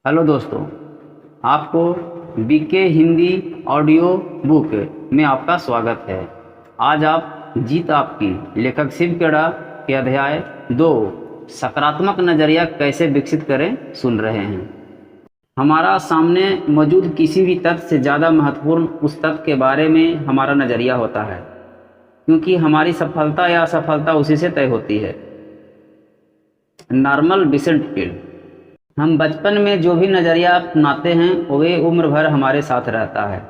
Hello दोस्तों, आपको BK Hindi audio book में आपका स्वागत है। आज आप जीत आपकी लेखक शिव खेड़ा के अध्याय 2 सकारात्मक नज़रिया कैसे विकसित करें सुन रहे हैं। हमारा सामने मौजूद किसी भी तथ्य से ज़्यादा महत्वपूर्ण उस तथ्य के बारे में हमारा नज़रिया होता है, क्योंकि हमारी सफलता या असफलता उसी से तय होती है। नॉर्मल विसेंटफील्ड। हम बचपन में जो भी नज़रिया अपनाते हैं वे उम्र भर हमारे साथ रहता है।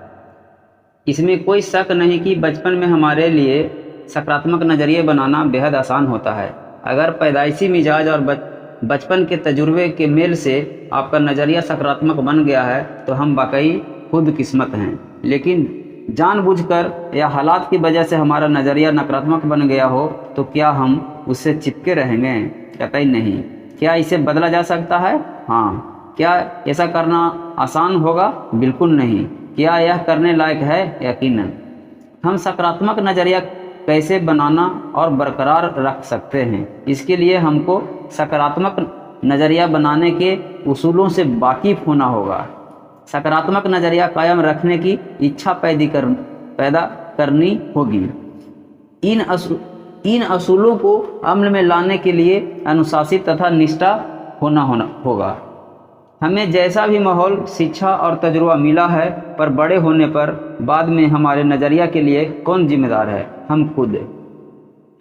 इसमें कोई शक नहीं कि बचपन में हमारे लिए सकारात्मक नज़रिए बनाना बेहद आसान होता है। अगर पैदाइशी मिजाज और बचपन के तजुर्बे के मेल से आपका नज़रिया सकारात्मक बन गया है तो हम वाकई खुदकिस्मत हैं। लेकिन जानबूझकर या हालात की वजह से हमारा नज़रिया नकारात्मक बन गया हो तो क्या हम उससे चिपके रहेंगे? कतई नहीं। क्या इसे बदला जा सकता है? हाँ। क्या ऐसा करना आसान होगा? बिल्कुल नहीं। क्या यह करने लायक है? यकीनन। हम सकारात्मक नज़रिया कैसे बनाना और बरकरार रख सकते हैं, इसके लिए हमको सकारात्मक नज़रिया बनाने के उसूलों से वाकिफ होना होगा। सकारात्मक नज़रिया कायम रखने की इच्छा पैदा करनी होगी। इन असूलों को अमल में लाने के लिए अनुशासित तथा निष्ठा होना होगा। हमें जैसा भी माहौल, शिक्षा और तजुर्बा मिला है, पर बड़े होने पर बाद में हमारे नज़रिया के लिए कौन जिम्मेदार है? हम खुद।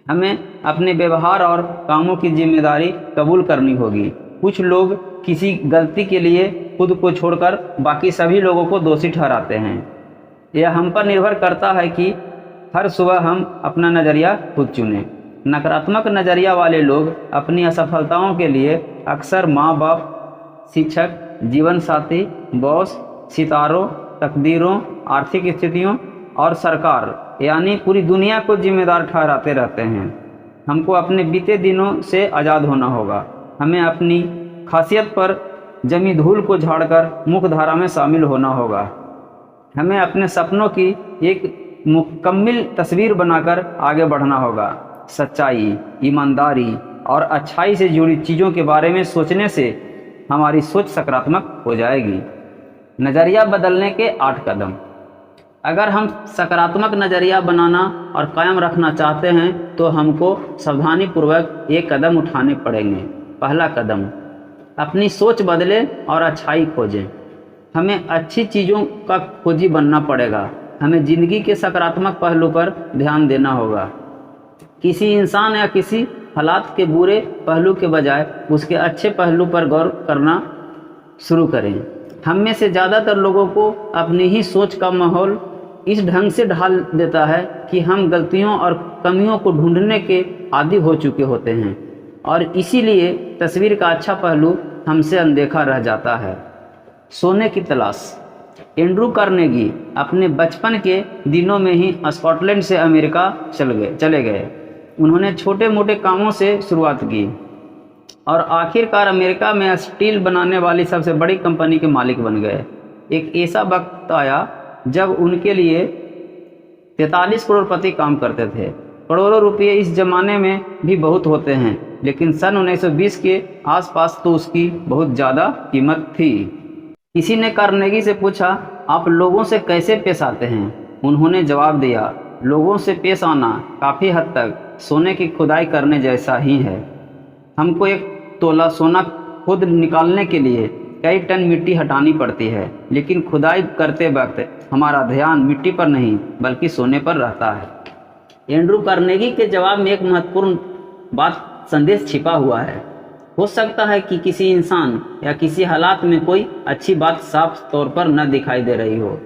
हमें अपने व्यवहार और कामों की जिम्मेदारी कबूल करनी होगी। कुछ लोग किसी गलती के लिए खुद को छोड़कर बाकी सभी लोगों को दोषी ठहराते हैं। यह हम पर निर्भर करता है कि हर सुबह हम अपना नज़रिया खुद चुनें। नकारात्मक नज़रिया वाले लोग अपनी असफलताओं के लिए अक्सर माँ बाप, शिक्षक, जीवन साथी, बॉस, सितारों, तकदीरों, आर्थिक स्थितियों और सरकार यानी पूरी दुनिया को जिम्मेदार ठहराते रहते हैं। हमको अपने बीते दिनों से आज़ाद होना होगा। हमें अपनी खासियत पर जमी धूल को झाड़कर मुख्यधारा में शामिल होना होगा। हमें अपने सपनों की एक मुकम्मल तस्वीर बनाकर आगे बढ़ना होगा। सच्चाई, ईमानदारी और अच्छाई से जुड़ी चीज़ों के बारे में सोचने से हमारी सोच सकारात्मक हो जाएगी। नज़रिया बदलने के 8 कदम। अगर हम सकारात्मक नज़रिया बनाना और कायम रखना चाहते हैं तो हमको सावधानीपूर्वक एक कदम उठाने पड़ेंगे। पहला कदम, अपनी सोच बदलें और अच्छाई खोजें। हमें अच्छी चीज़ों का खोजी बनना पड़ेगा। हमें ज़िंदगी के सकारात्मक पहलू पर ध्यान देना होगा। किसी इंसान या किसी हालात के बुरे पहलू के बजाय उसके अच्छे पहलू पर गौर करना शुरू करें। हम में से ज़्यादातर लोगों को अपनी ही सोच का माहौल इस ढंग से ढाल देता है कि हम गलतियों और कमियों को ढूंढने के आदी हो चुके होते हैं और इसीलिए तस्वीर का अच्छा पहलू हमसे अनदेखा रह जाता है। सोने की तलाश। एंड्रू कार्नेगी अपने बचपन के दिनों में ही स्कॉटलैंड से अमेरिका चले गए। उन्होंने छोटे मोटे कामों से शुरुआत की और आखिरकार अमेरिका में स्टील बनाने वाली सबसे बड़ी कंपनी के मालिक बन गए। एक ऐसा वक्त आया जब उनके लिए 43 करोड़पति काम करते थे। करोड़ों रुपये इस जमाने में भी बहुत होते हैं, लेकिन सन 1920 के आसपास तो उसकी बहुत ज़्यादा कीमत थी। किसी ने कार्नेगी से पूछा, आप लोगों से कैसे पेश आते हैं? उन्होंने जवाब दिया, लोगों से पेश आना काफ़ी हद तक सोने की खुदाई करने जैसा ही है। हमको एक तोला सोना खुद निकालने के लिए कई टन मिट्टी हटानी पड़ती है, लेकिन खुदाई करते वक्त हमारा ध्यान मिट्टी पर नहीं बल्कि सोने पर रहता है। एंड्रू कार्नेगी के जवाब में एक महत्वपूर्ण संदेश छिपा हुआ है। हो सकता है कि किसी इंसान या किसी हालात में कोई अच्छी बात साफ तौर पर न दिखाई दे रही हो।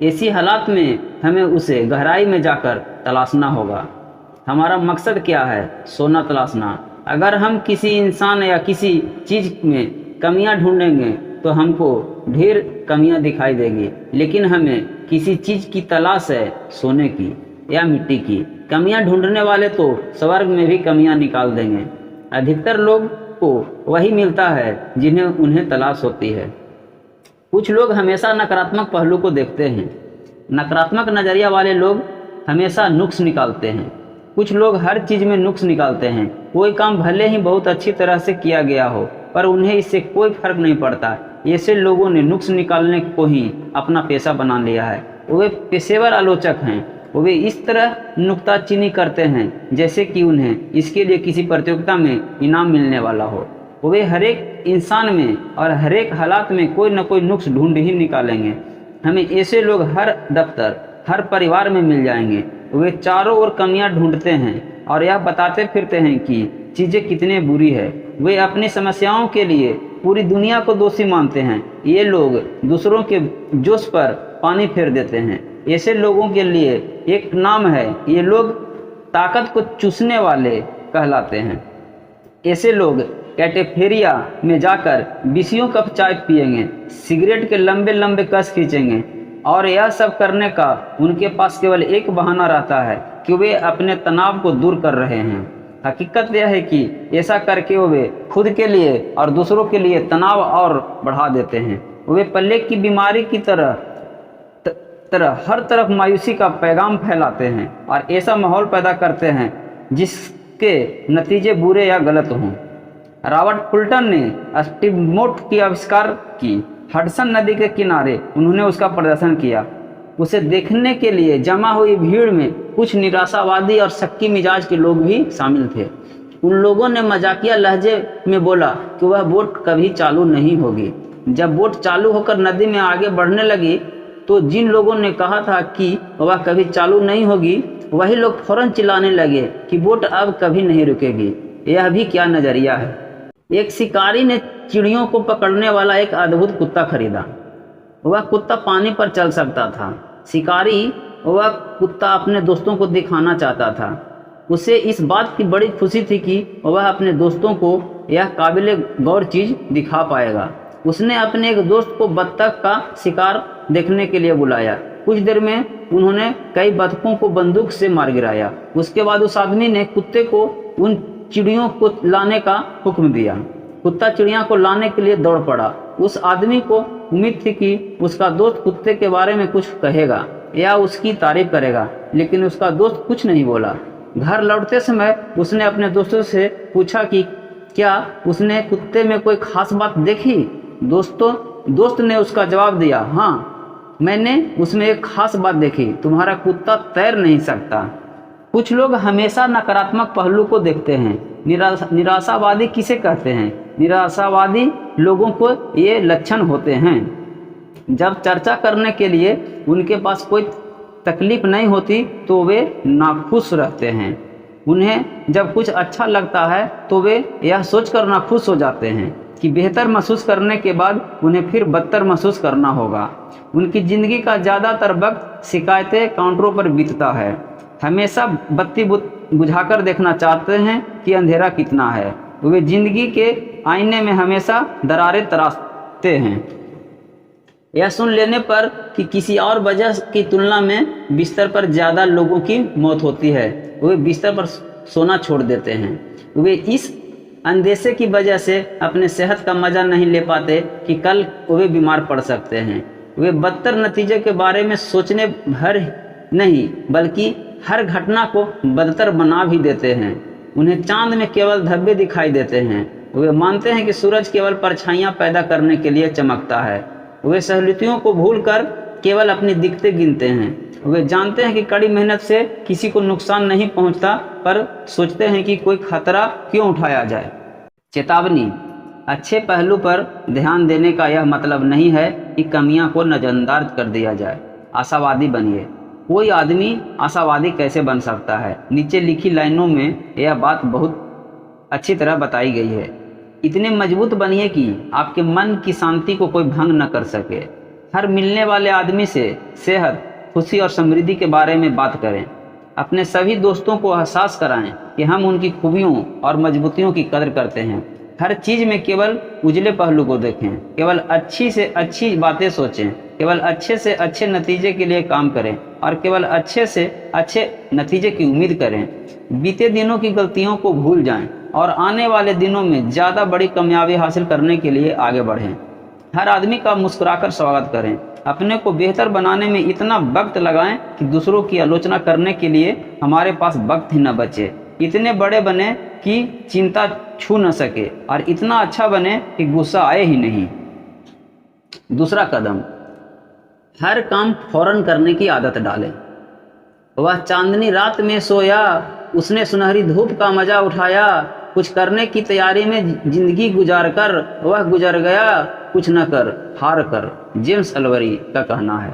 ऐसी हालात में हमें उसे गहराई में जाकर तलाशना होगा। हमारा मकसद क्या है? सोना तलाशना। अगर हम किसी इंसान या किसी चीज़ में कमियां ढूंढेंगे तो हमको ढेर कमियां दिखाई देगी, लेकिन हमें किसी चीज़ की तलाश है, सोने की या मिट्टी की। कमियां ढूंढने वाले तो स्वर्ग में भी कमियां निकाल देंगे। अधिकतर लोग को वही मिलता है जिन्हें उन्हें तलाश होती है। कुछ लोग हमेशा नकारात्मक पहलू को देखते हैं। नकारात्मक नज़रिया वाले लोग हमेशा नुक्स निकालते हैं। कुछ लोग हर चीज़ में नुक्स निकालते हैं। कोई काम भले ही बहुत अच्छी तरह से किया गया हो, पर उन्हें इससे कोई फर्क नहीं पड़ता ऐसे लोगों ने नुक्स निकालने को ही अपना पेशा बना लिया है। वे पेशेवर आलोचक हैं। वे इस तरह नुक्ताचीनी करते हैं जैसे कि उन्हें इसके लिए किसी प्रतियोगिता में इनाम मिलने वाला हो। वे हर एक इंसान में और हर एक हालात में कोई न कोई नुक्स ढूंढ ही निकालेंगे। हमें ऐसे लोग हर दफ्तर, हर परिवार में मिल जाएंगे। वे चारों ओर कमियां ढूंढते हैं और यह बताते फिरते हैं कि चीज़ें कितनी बुरी है। वे अपनी समस्याओं के लिए पूरी दुनिया को दोषी मानते हैं। ये लोग दूसरों के जोश पर पानी फेर देते हैं। ऐसे लोगों के लिए एक नाम है, ये लोग ताकत को चूसने वाले कहलाते हैं। ऐसे लोग कैटेफेरिया में जाकर 20 कप चाय पिएंगे, सिगरेट के लंबे लंबे कस खींचेंगे और यह सब करने का उनके पास केवल एक बहाना रहता है कि वे अपने तनाव को दूर कर रहे हैं। हकीकत यह है कि ऐसा करके वे खुद के लिए और दूसरों के लिए तनाव और बढ़ा देते हैं। वे प्लेग की बीमारी की तरह हर तरफ मायूसी का पैगाम फैलाते हैं और ऐसा माहौल पैदा करते हैं जिसके नतीजे बुरे या गलत हों। रॉबर्ट फुल्टन ने स्टीमबोट की आविष्कार की। हडसन नदी के किनारे उन्होंने उसका प्रदर्शन किया। उसे देखने के लिए जमा हुई भीड़ में कुछ निराशावादी और शक्की मिजाज के लोग भी शामिल थे। उन लोगों ने मजाकिया लहजे में बोला कि वह बोट कभी चालू नहीं होगी। जब बोट चालू होकर नदी में आगे बढ़ने लगी तो जिन लोगों ने कहा था कि वह कभी चालू नहीं होगी, वही लोग फौरन चिल्लाने लगे कि बोट अब कभी नहीं रुकेगी। यह भी क्या नज़रिया है। एक शिकारी ने चिड़ियों को पकड़ने वाला एक अद्भुत कुत्ता खरीदा। वह कुत्ता पानी पर चल सकता था। शिकारी वह कुत्ता अपने दोस्तों को दिखाना चाहता था। उसे इस बात की बड़ी खुशी थी कि वह अपने दोस्तों को यह काबिले गौर चीज़ दिखा पाएगा। उसने अपने एक दोस्त को बत्तख का शिकार देखने के लिए बुलाया। कुछ देर में उन्होंने कई बत्तखों को बंदूक से मार गिराया। उसके बाद उस आदमी ने कुत्ते को उन चिड़ियों को लाने का हुक्म दिया। कुत्ता चिड़िया को लाने के लिए दौड़ पड़ा। उस आदमी को उम्मीद थी कि उसका दोस्त कुत्ते के बारे में कुछ कहेगा या उसकी तारीफ करेगा, लेकिन उसका दोस्त कुछ नहीं बोला। घर लौटते समय उसने अपने दोस्तों से पूछा कि क्या उसने कुत्ते में कोई खास बात देखी। दोस्त ने उसका जवाब दिया, हाँ, मैंने उसमें एक खास बात देखी, तुम्हारा कुत्ता तैर नहीं सकता। कुछ लोग हमेशा नकारात्मक पहलू को देखते हैं। निराशावादी किसे कहते हैं? निराशावादी लोगों को ये लक्षण होते हैं। जब चर्चा करने के लिए उनके पास कोई तकलीफ नहीं होती तो वे नाखुश रहते हैं। उन्हें जब कुछ अच्छा लगता है तो वे यह सोचकर नाखुश हो जाते हैं कि बेहतर महसूस करने के बाद उन्हें फिर बदतर महसूस करना होगा। उनकी ज़िंदगी का ज़्यादातर वक्त शिकायतें काउंटरों पर बीतता है। हमेशा बत्ती बुझाकर देखना चाहते हैं कि अंधेरा कितना है। वे ज़िंदगी के आईने में हमेशा दरारें तराशते हैं। यह सुन लेने पर कि किसी और वजह की तुलना में बिस्तर पर ज़्यादा लोगों की मौत होती है, वे बिस्तर पर सोना छोड़ देते हैं। वे इस अंदेशे की वजह से अपने सेहत का मज़ा नहीं ले पाते कि कल वे बीमार पड़ सकते हैं। वे बदतर नतीजे के बारे में सोचने भर नहीं बल्कि हर घटना को बदतर बना भी देते हैं। उन्हें चांद में केवल धब्बे दिखाई देते हैं। वे मानते हैं कि सूरज केवल परछाइयाँ पैदा करने के लिए चमकता है। वे सहूलियतों को भूलकर केवल अपनी दिक्कतें गिनते हैं। वे जानते हैं कि कड़ी मेहनत से किसी को नुकसान नहीं पहुंचता, पर सोचते हैं कि कोई खतरा क्यों उठाया जाए। चेतावनी: अच्छे पहलू पर ध्यान देने का यह मतलब नहीं है कि कमियां को नज़रअंदाज कर दिया जाए। आशावादी बनिए। कोई आदमी आशावादी कैसे बन सकता है? नीचे लिखी लाइनों में यह बात बहुत अच्छी तरह बताई गई है। इतने मजबूत बनिए कि आपके मन की शांति को कोई भंग न कर सके। हर मिलने वाले आदमी से सेहत, खुशी और समृद्धि के बारे में बात करें। अपने सभी दोस्तों को एहसास कराएं कि हम उनकी खूबियों और मजबूतियों की कदर करते हैं। हर चीज़ में केवल उजले पहलू को देखें। केवल अच्छी से अच्छी बातें सोचें। केवल अच्छे से अच्छे नतीजे के लिए काम करें और केवल अच्छे से अच्छे नतीजे की उम्मीद करें। बीते दिनों की गलतियों को भूल जाएं और आने वाले दिनों में ज़्यादा बड़ी कामयाबी हासिल करने के लिए आगे बढ़ें। हर आदमी का मुस्कुराकर स्वागत करें। अपने को बेहतर बनाने में इतना वक्त लगाएं कि दूसरों की आलोचना करने के लिए हमारे पास वक्त ही न बचे। इतने बड़े बने कि चिंता छू न सके और इतना अच्छा बने कि गुस्सा आए ही नहीं। दूसरा कदम, हर काम फौरन करने की आदत डालें। वह चांदनी रात में सोया, उसने सुनहरी धूप का मजा उठाया, कुछ करने की तैयारी में जिंदगी गुजार कर वह गुजर गया, कुछ न कर हार कर। जेम्स अलवरी का कहना है।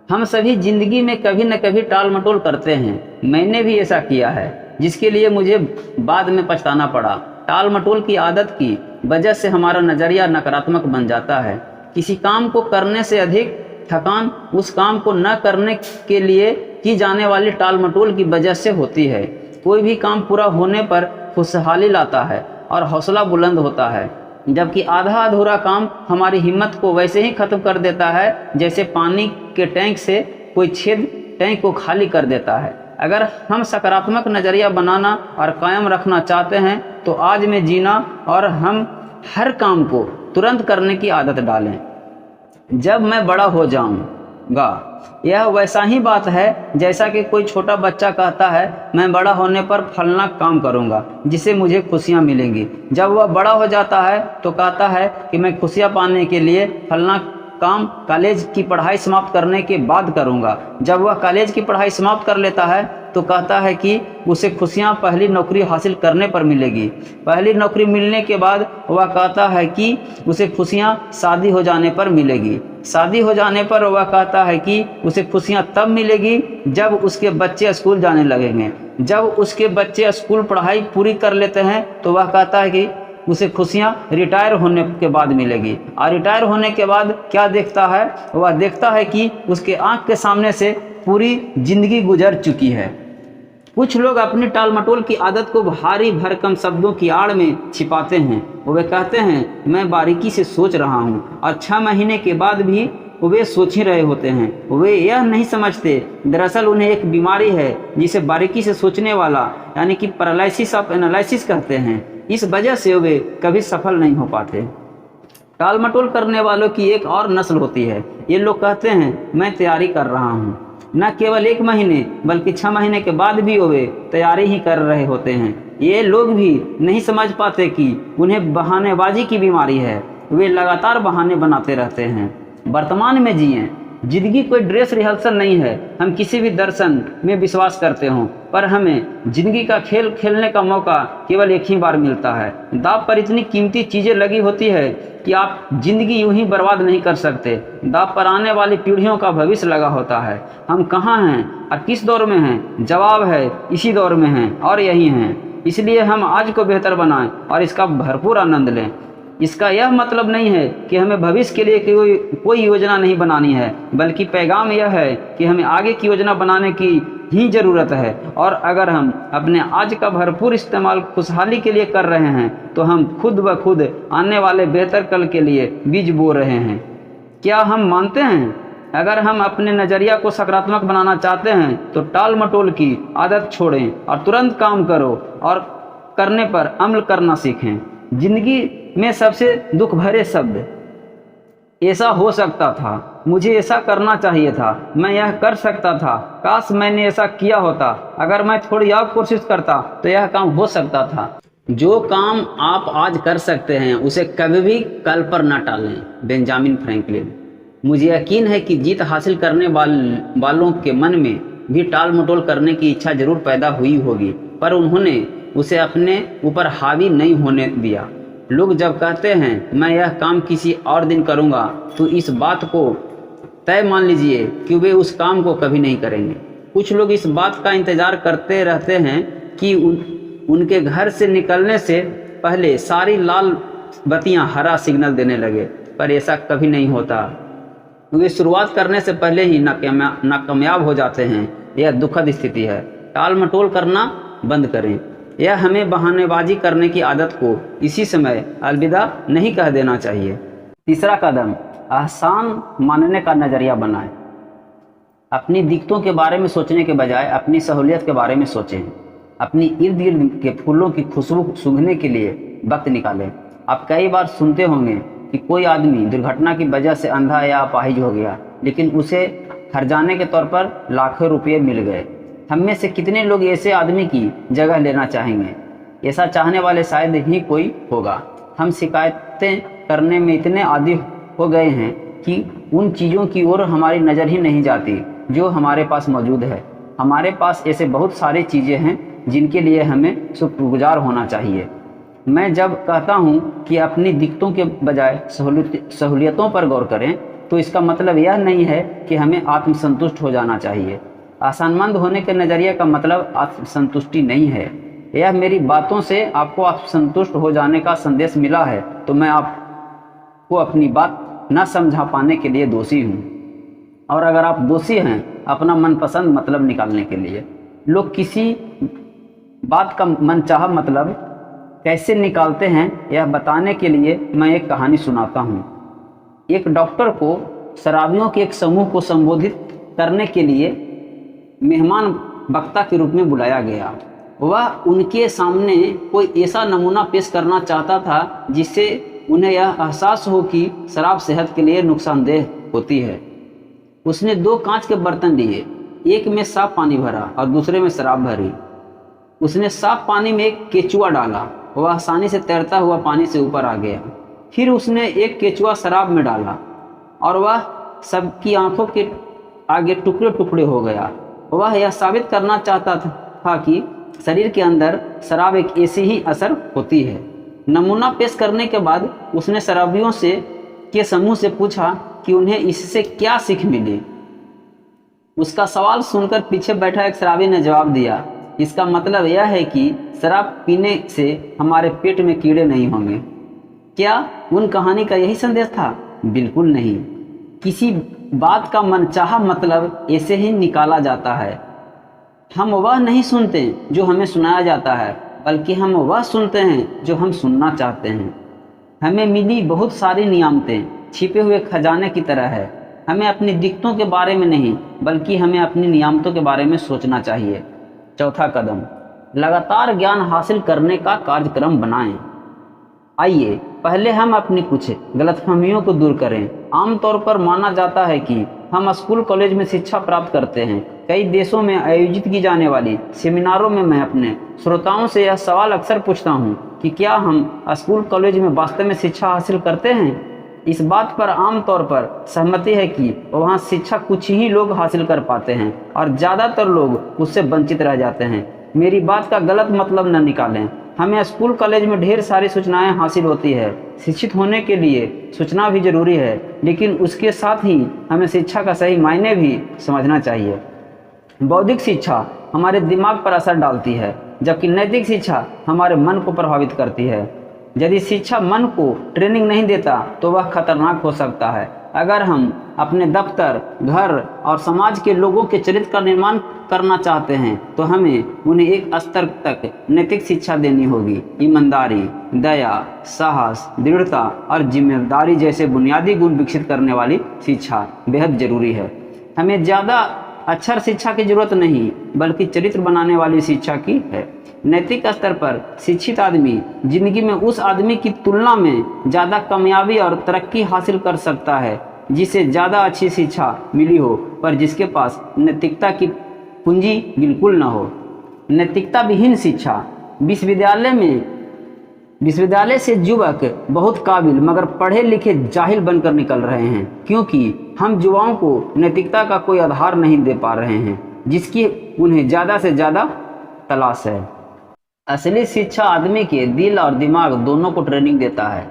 हम सभी जिंदगी में कभी न कभी टाल मटोल करते हैं। मैंने भी ऐसा किया है, जिसके लिए मुझे बाद में पछताना पड़ा। टाल मटोल की आदत की वजह से हमारा नज़रिया नकारात्मक बन जाता है। किसी काम को करने से अधिक थकान उस काम को न करने के लिए की जाने वाली टाल मटोल की वजह से होती है। कोई भी काम पूरा होने पर खुशहाली लाता है और हौसला बुलंद होता है, जबकि आधा अधूरा काम हमारी हिम्मत को वैसे ही खत्म कर देता है जैसे पानी के टैंक से कोई छेद टैंक को खाली कर देता है। अगर हम सकारात्मक नज़रिया बनाना और कायम रखना चाहते हैं तो आज में जीना और हम हर काम को तुरंत करने की आदत डालें। जब मैं बड़ा हो जाऊंगा, यह वैसा ही बात है जैसा कि कोई छोटा बच्चा कहता है, मैं बड़ा होने पर फलना काम करूंगा जिससे मुझे खुशियां मिलेंगी। जब वह बड़ा हो जाता है तो कहता है कि मैं खुशियां पाने के लिए फलना काम कॉलेज की पढ़ाई समाप्त करने के बाद करूंगा। जब वह कॉलेज की पढ़ाई समाप्त कर लेता है तो कहता है कि उसे खुशियां पहली नौकरी हासिल करने पर मिलेगी। पहली नौकरी मिलने के बाद वह कहता है कि उसे खुशियां शादी हो जाने पर मिलेगी। शादी हो जाने पर वह कहता है कि उसे खुशियां तब मिलेगी जब उसके बच्चे स्कूल जाने लगेंगे। जब उसके बच्चे स्कूल पढ़ाई पूरी कर लेते हैं तो वह कहता है कि उसे खुशियां रिटायर होने के बाद मिलेगी। और रिटायर होने के बाद क्या देखता है? वह देखता है कि उसके आंख के सामने से पूरी जिंदगी गुजर चुकी है। कुछ लोग अपनी टाल मटोल की आदत को भारी भरकम शब्दों की आड़ में छिपाते हैं। वे कहते हैं मैं बारीकी से सोच रहा हूँ, और 6 महीने के बाद भी वे सोच ही रहे होते हैं। वे यह नहीं समझते दरअसल उन्हें एक बीमारी है जिसे बारीकी से सोचने वाला यानी कि पैरालिसिस ऑफ एनालिसिस कहते हैं। इस वजह से वे कभी सफल नहीं हो पाते। टाल मटोल करने वालों की एक और नस्ल होती है। ये लोग कहते हैं मैं तैयारी कर रहा हूँ। न केवल 1 महीने बल्कि 6 महीने के बाद भी वे तैयारी ही कर रहे होते हैं। ये लोग भी नहीं समझ पाते कि उन्हें बहानेबाजी की बीमारी है। वे लगातार बहाने बनाते रहते हैं। वर्तमान में जिएं। जिंदगी कोई ड्रेस रिहर्सल नहीं है। हम किसी भी दर्शन में विश्वास करते हों, पर हमें जिंदगी का खेल खेलने का मौका केवल एक ही बार मिलता है। दांव पर इतनी कीमती चीज़ें लगी होती है कि आप जिंदगी यूं ही बर्बाद नहीं कर सकते। दांव पर आने वाली पीढ़ियों का भविष्य लगा होता है। हम कहाँ हैं और किस दौर में हैं? जवाब है इसी दौर में हैं और यही हैं। इसलिए हम आज को बेहतर बनाएं और इसका भरपूर आनंद लें। इसका यह मतलब नहीं है कि हमें भविष्य के लिए कोई योजना नहीं बनानी है, बल्कि पैगाम यह है कि हमें आगे की योजना बनाने की ही ज़रूरत है। और अगर हम अपने आज का भरपूर इस्तेमाल खुशहाली के लिए कर रहे हैं तो हम खुद ब खुद आने वाले बेहतर कल के लिए बीज बो रहे हैं। क्या हम मानते हैं? अगर हम अपने नज़रिया को सकारात्मक बनाना चाहते हैं तो टाल मटोल की आदत छोड़ें और तुरंत काम करो और करने पर अमल करना सीखें। जिंदगी में सबसे दुख भरे शब्द ऐसा हो सकता था, मुझे ऐसा करना चाहिए था, मैं यह कर सकता था, काश मैंने ऐसा किया होता, अगर मैं थोड़ी और कोशिश करता तो यह काम हो सकता था। जो काम आप आज कर सकते हैं उसे कभी भी कल पर न टालें। Benjamin Franklin. मुझे यकीन है कि जीत हासिल करने वालों के मन में भी टाल मटोल करने की इच्छा जरूर पैदा हुई होगी, पर उन्होंने उसे अपने ऊपर हावी नहीं होने दिया। लोग जब कहते हैं मैं यह काम किसी और दिन करूंगा, तो इस बात को तय मान लीजिए कि वे उस काम को कभी नहीं करेंगे। कुछ लोग इस बात का इंतज़ार करते रहते हैं कि उनके घर से निकलने से पहले सारी लाल बत्तियां हरा सिग्नल देने लगे, पर ऐसा कभी नहीं होता। वे शुरुआत करने से पहले ही नाकामयाब हो जाते हैं। यह दुखद स्थिति है। टाल मटोल करना बंद करें। यह हमें बहानेबाजी करने की आदत को इसी समय अलविदा नहीं कह देना चाहिए। तीसरा कदम, आसान मानने का नज़रिया बनाएं। अपनी दिक्कतों के बारे में सोचने के बजाय अपनी सहूलियत के बारे में सोचें। अपनी इर्द गिर्द के फूलों की खुशबू सूंघने के लिए वक्त निकालें। आप कई बार सुनते होंगे कि कोई आदमी दुर्घटना की वजह से अंधा या अपाहिज हो गया, लेकिन उसे हर्जाने के तौर पर लाखों रुपये मिल गए। हम में से कितने लोग ऐसे आदमी की जगह लेना चाहेंगे? ऐसा चाहने वाले शायद ही कोई होगा। हम शिकायतें करने में इतने आदी हो गए हैं कि उन चीज़ों की ओर हमारी नज़र ही नहीं जाती जो हमारे पास मौजूद है। हमारे पास ऐसे बहुत सारी चीज़ें हैं जिनके लिए हमें शुक्रगुजार होना चाहिए। मैं जब कहता हूँ कि अपनी दिक्कतों के बजाय सहूलियतों पर गौर करें, तो इसका मतलब यह नहीं है कि हमें आत्मसंतुष्ट हो जाना चाहिए। आसानमंद होने के नज़रिए का मतलब आत्मसंतुष्टि नहीं है। यह मेरी बातों से आपको आत्मसंतुष्ट हो जाने का संदेश मिला है तो मैं आपको अपनी बात न समझा पाने के लिए दोषी हूँ। और अगर आप दोषी हैं अपना मनपसंद मतलब निकालने के लिए। लोग किसी बात का मनचाहा मतलब कैसे निकालते हैं यह बताने के लिए मैं एक कहानी सुनाता हूँ। एक डॉक्टर को शराबियों के एक समूह को संबोधित करने के लिए मेहमान वक्ता के रूप में बुलाया गया। वह उनके सामने कोई ऐसा नमूना पेश करना चाहता था जिससे उन्हें यह एहसास हो कि शराब सेहत के लिए नुकसानदेह होती है। उसने 2 कांच के बर्तन लिए, एक में साफ पानी भरा और दूसरे में शराब भरी। उसने साफ पानी में एक केचुआ डाला, वह आसानी से तैरता हुआ पानी से ऊपर आ गया। फिर उसने एक केचुआ शराब में डाला और वह सबकी आंखों के आगे टुकड़े टुकड़े हो गया। वह यह साबित करना चाहता था कि शरीर के अंदर शराब एक ऐसी ही असर होती है। नमूना पेश करने के बाद उसने शराबियों के समूह से पूछा कि उन्हें इससे क्या सीख मिली। उसका सवाल सुनकर पीछे बैठा एक शराबी ने जवाब दिया, इसका मतलब यह है कि शराब पीने से हमारे पेट में कीड़े नहीं होंगे। क्या उन कहानी का यही संदेश था? बिल्कुल नहीं। किसी बात का मनचाहा मतलब ऐसे ही निकाला जाता है। हम वह नहीं सुनते जो हमें सुनाया जाता है, बल्कि हम वह सुनते हैं जो हम सुनना चाहते हैं। हमें मिली बहुत सारी नियामतें छिपे हुए खजाने की तरह है। हमें अपनी दिक्कतों के बारे में नहीं, बल्कि हमें अपनी नियामतों के बारे में सोचना चाहिए। चौथा कदम, लगातार ज्ञान हासिल करने का कार्यक्रम बनाएं। आइए पहले हम अपनी कुछ गलतफहमियों को दूर करें। आमतौर पर माना जाता है कि हम स्कूल कॉलेज में शिक्षा प्राप्त करते हैं। कई देशों में आयोजित की जाने वाली सेमिनारों में मैं अपने श्रोताओं से यह सवाल अक्सर पूछता हूं कि क्या हम स्कूल कॉलेज में वास्तव में शिक्षा हासिल करते हैं। इस बात पर आमतौर पर सहमति है कि वहाँ शिक्षा कुछ ही लोग हासिल कर पाते हैं और ज़्यादातर लोग उससे वंचित रह जाते हैं। मेरी बात का गलत मतलब न निकालें। हमें स्कूल कॉलेज में ढेर सारी सूचनाएं हासिल होती है। शिक्षित होने के लिए सूचना भी जरूरी है, लेकिन उसके साथ ही हमें शिक्षा का सही मायने भी समझना चाहिए। बौद्धिक शिक्षा हमारे दिमाग पर असर डालती है, जबकि नैतिक शिक्षा हमारे मन को प्रभावित करती है। यदि शिक्षा मन को ट्रेनिंग नहीं देता तो वह खतरनाक हो सकता है। अगर हम अपने दफ्तर, घर और समाज के लोगों के चरित्र का निर्माण करना चाहते हैं तो हमें उन्हें एक स्तर तक नैतिक शिक्षा देनी होगी। ईमानदारी, दया, साहस, दृढ़ता और जिम्मेदारी जैसे बुनियादी गुण विकसित करने वाली शिक्षा बेहद जरूरी है। हमें ज़्यादा अक्षर शिक्षा की जरूरत नहीं, बल्कि चरित्र बनाने वाली शिक्षा की है। नैतिक स्तर पर शिक्षित आदमी जिंदगी में उस आदमी की तुलना में ज़्यादा कामयाबी और तरक्की हासिल कर सकता है जिसे ज़्यादा अच्छी शिक्षा मिली हो, पर जिसके पास नैतिकता की पूंजी बिल्कुल न हो। नैतिकता विहीन शिक्षा। विश्वविद्यालय से युवक बहुत काबिल मगर पढ़े लिखे जाहिल बनकर निकल रहे हैं, क्योंकि हम युवाओं को नैतिकता का कोई आधार नहीं दे पा रहे हैं जिसकी उन्हें ज़्यादा से ज़्यादा तलाश है। असली शिक्षा आदमी के दिल और दिमाग दोनों को ट्रेनिंग देता है।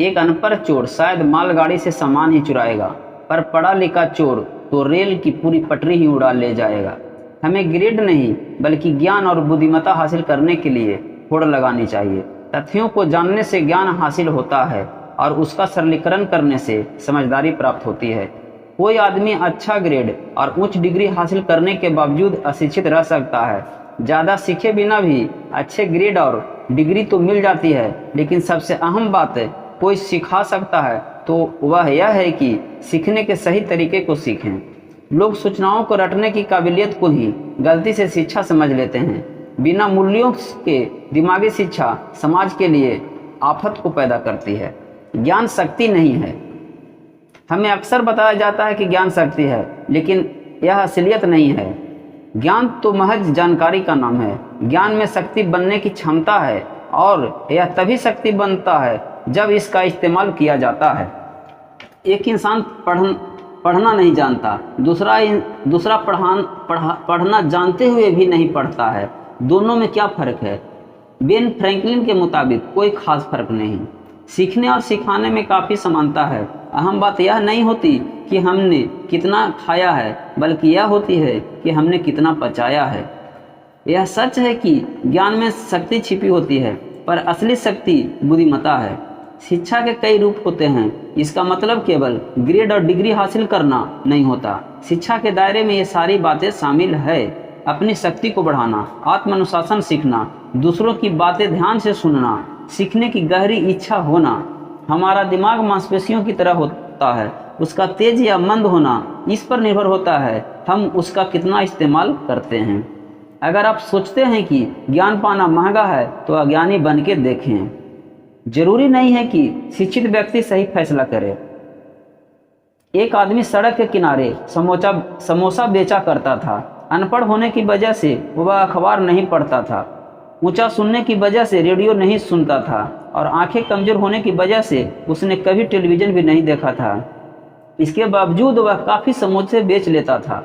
एक अनपढ़ चोर शायद मालगाड़ी से सामान ही चुराएगा, पर पढ़ा लिखा चोर तो रेल की पूरी पटरी ही उड़ा ले जाएगा। हमें ग्रेड नहीं, बल्कि ज्ञान और बुद्धिमत्ता हासिल करने के लिए होड़ लगानी चाहिए। तथ्यों को जानने से ज्ञान हासिल होता है और उसका सरलीकरण करने से समझदारी प्राप्त होती है। कोई आदमी अच्छा ग्रेड और उच्च डिग्री हासिल करने के बावजूद अशिक्षित रह सकता है। ज़्यादा सीखे बिना भी अच्छे ग्रेड और डिग्री तो मिल जाती है, लेकिन सबसे अहम बात है कोई सिखा सकता है तो वह यह है कि सीखने के सही तरीके को सीखें। लोग सूचनाओं को रटने की काबिलियत को ही गलती से शिक्षा समझ लेते हैं। बिना मूल्यों के दिमागी शिक्षा समाज के लिए आफत को पैदा करती है। ज्ञान शक्ति नहीं है। हमें अक्सर बताया जाता है कि ज्ञान शक्ति है, लेकिन यह असलियत नहीं है। ज्ञान तो महज जानकारी का नाम है। ज्ञान में शक्ति बनने की क्षमता है और यह तभी शक्ति बनता है जब इसका इस्तेमाल किया जाता है। एक इंसान पढ़ना नहीं जानता, दूसरा पढ़ना जानते हुए भी नहीं पढ़ता है। दोनों में क्या फ़र्क है? बेन फ्रैंकलिन के मुताबिक कोई ख़ास फ़र्क नहीं। सीखने और सिखाने में काफ़ी समानता है। अहम बात यह नहीं होती कि हमने कितना खाया है, बल्कि यह होती है कि हमने कितना पचाया है। यह सच है कि ज्ञान में शक्ति छिपी होती है, पर असली शक्ति बुद्धिमत्ता है। शिक्षा के कई रूप होते हैं। इसका मतलब केवल ग्रेड और डिग्री हासिल करना नहीं होता। शिक्षा के दायरे में ये सारी बातें शामिल है। अपनी शक्ति को बढ़ाना, आत्मानुशासन सीखना, दूसरों की बातें ध्यान से सुनना, सीखने की गहरी इच्छा होना। हमारा दिमाग मांसपेशियों की तरह होता है, उसका तेज या मंद होना इस पर निर्भर होता है हम उसका कितना इस्तेमाल करते हैं। अगर आप सोचते हैं कि ज्ञान पाना महंगा है तो अज्ञानी बन के देखें। जरूरी नहीं है कि शिक्षित व्यक्ति सही फैसला करे। एक आदमी सड़क के किनारे समोसा बेचा करता था। अनपढ़ होने की वजह से वह अखबार नहीं पढ़ता था, ऊंचा सुनने की वजह से रेडियो नहीं सुनता था और आंखें कमजोर होने की वजह से उसने कभी टेलीविज़न भी नहीं देखा था। इसके बावजूद वह काफ़ी समोसे बेच लेता था।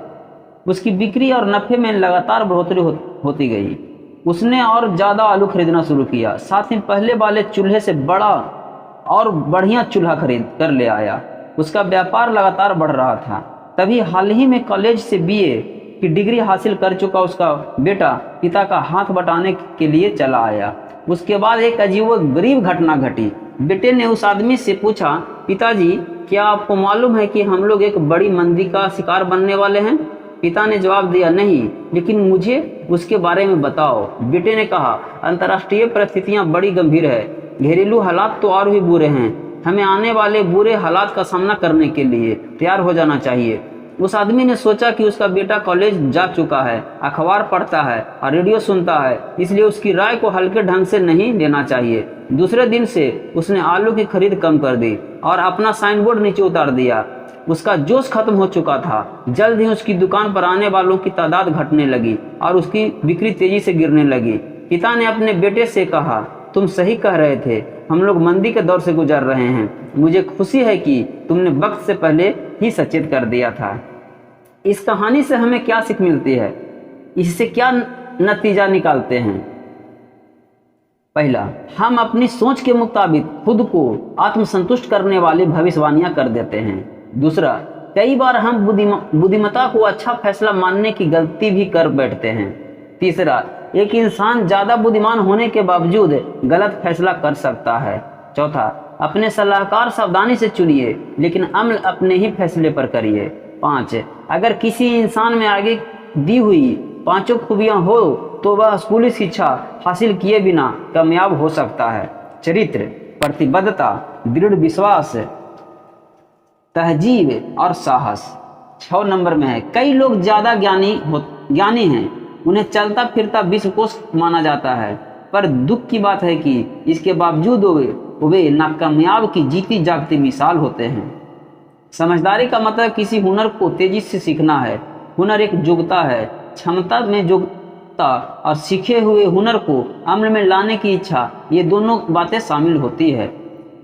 उसकी बिक्री और नफ़े में लगातार बढ़ोतरी होती गई। उसने और ज़्यादा आलू खरीदना शुरू किया, साथ ही पहले वाले चूल्हे से बड़ा और बढ़िया चूल्हा खरीद कर ले आया। उसका व्यापार लगातार बढ़ रहा था। तभी हाल ही में कॉलेज से बीए की डिग्री हासिल कर चुका उसका बेटा पिता का हाथ बटाने के लिए चला आया। उसके बाद एक अजीबोगरीब घटना घटी। बेटे ने उस आदमी से पूछा, पिताजी क्या आपको मालूम है कि हम लोग एक बड़ी मंदी का शिकार बनने वाले हैं? पिता ने जवाब दिया, नहीं, लेकिन मुझे उसके बारे में बताओ। बेटे ने कहा, अंतर्राष्ट्रीय परिस्थितियां बड़ी गंभीर है, घरेलू हालात तो और भी बुरे हैं। हमें आने वाले बुरे हालात का सामना करने के लिए तैयार हो जाना चाहिए। उस आदमी ने सोचा कि उसका बेटा कॉलेज जा चुका है, अखबार पढ़ता है और रेडियो सुनता है, इसलिए उसकी राय को हल्के ढंग से नहीं लेना चाहिए। दूसरे दिन से उसने आलू की खरीद कम कर दी और अपना साइन बोर्ड नीचे उतार दिया। उसका जोश खत्म हो चुका था। जल्द ही उसकी दुकान पर आने वालों की तादाद घटने लगी और उसकी बिक्री तेजी से गिरने लगी। पिता ने अपने बेटे से कहा, तुम सही कह रहे थे, हम लोग मंदी के दौर से गुजर रहे हैं। मुझे खुशी है कि तुमने वक्त से पहले ही सचेत कर दिया था। इस कहानी से हमें क्या सीख मिलती है? इससे क्या नतीजा निकालते हैं? पहला, हम अपनी सोच के मुताबिक खुद को आत्मसंतुष्ट करने वाली भविष्यवाणियां कर देते हैं। दूसरा, कई बार हम बुद्धिमत्ता को अच्छा फैसला मानने की गलती भी कर बैठते हैं। तीसरा, एक इंसान ज्यादा बुद्धिमान होने के बावजूद गलत फैसला कर सकता है। चौथा, अपने सलाहकार सावधानी से चुनिए, लेकिन अमल अपने ही फैसले पर करिए। 5, अगर किसी इंसान में आगे दी हुई पांचों खूबियां हो तो वह स्कूली शिक्षा हासिल किए बिना कामयाब हो सकता है। चरित्र, प्रतिबद्धता, दृढ़ विश्वास, तहजीब और साहस। 6 नंबर में है, कई लोग ज्यादा ज्ञानी हैं, उन्हें चलता फिरता विश्वकोश माना जाता है, पर दुख की बात है कि इसके बावजूद वे नाकामयाब की जीती जागती मिसाल होते हैं। समझदारी का मतलब किसी हुनर को तेजी से सीखना है। हुनर एक योग्यता है, क्षमता में योग्यता और सीखे हुए हुनर को अमल में लाने की इच्छा, ये दोनों बातें शामिल होती है।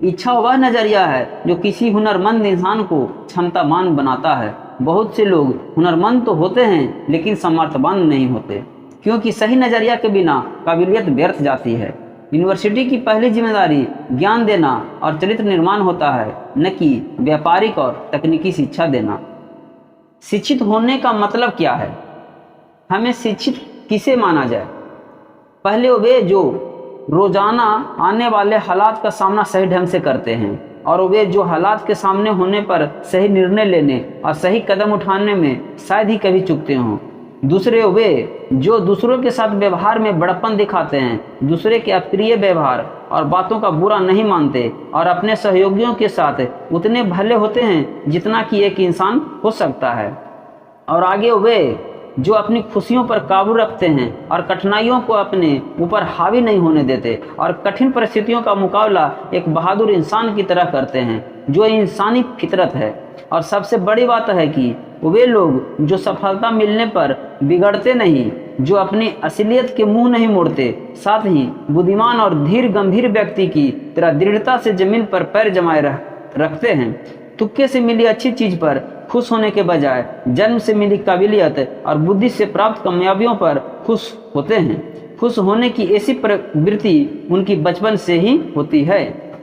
इच्छा वह नजरिया है जो किसी हुनरमंद इंसान को क्षमतावान बनाता है। बहुत से लोग हुनरमंद तो होते हैं लेकिन समर्थवान नहीं होते, क्योंकि सही नजरिया के बिना काबिलियत व्यर्थ जाती है। यूनिवर्सिटी की पहली जिम्मेदारी ज्ञान देना और चरित्र निर्माण होता है, न कि व्यापारिक और तकनीकी शिक्षा देना। शिक्षित होने का मतलब क्या है? हमें शिक्षित किसे माना जाए? पहले वे जो रोजाना आने वाले हालात का सामना सही ढंग से करते हैं, और वे जो हालात के सामने होने पर सही निर्णय लेने और सही कदम उठाने में शायद ही कभी चूकते हों। दूसरे वे जो दूसरों के साथ व्यवहार में बड़प्पन दिखाते हैं, दूसरे के अप्रिय व्यवहार और बातों का बुरा नहीं मानते और अपने सहयोगियों के साथ उतने भले होते हैं जितना कि एक इंसान हो सकता है। और आगे वे जो अपनी खुशियों पर काबू रखते हैं और कठिनाइयों को अपने ऊपर हावी नहीं होने देते और कठिन परिस्थितियों का मुकाबला एक बहादुर इंसान की तरह करते हैं, जो इंसानी फितरत है। और सबसे बड़ी बात है कि वे लोग जो सफलता मिलने पर बिगड़ते नहीं, जो अपनी असलियत के मुंह नहीं मोड़ते, साथ ही बुद्धिमान और धीर गंभीर व्यक्ति की तरह दृढ़ता से जमीन पर पैर जमाए रखते हैं। तुक्के से मिली अच्छी चीज पर खुश होने के बजाय जन्म से मिली काबिलियत और बुद्धि से प्राप्त कामयाबियों पर खुश होते हैं। खुश होने की ऐसी प्रवृत्ति उनकी बचपन से ही होती है।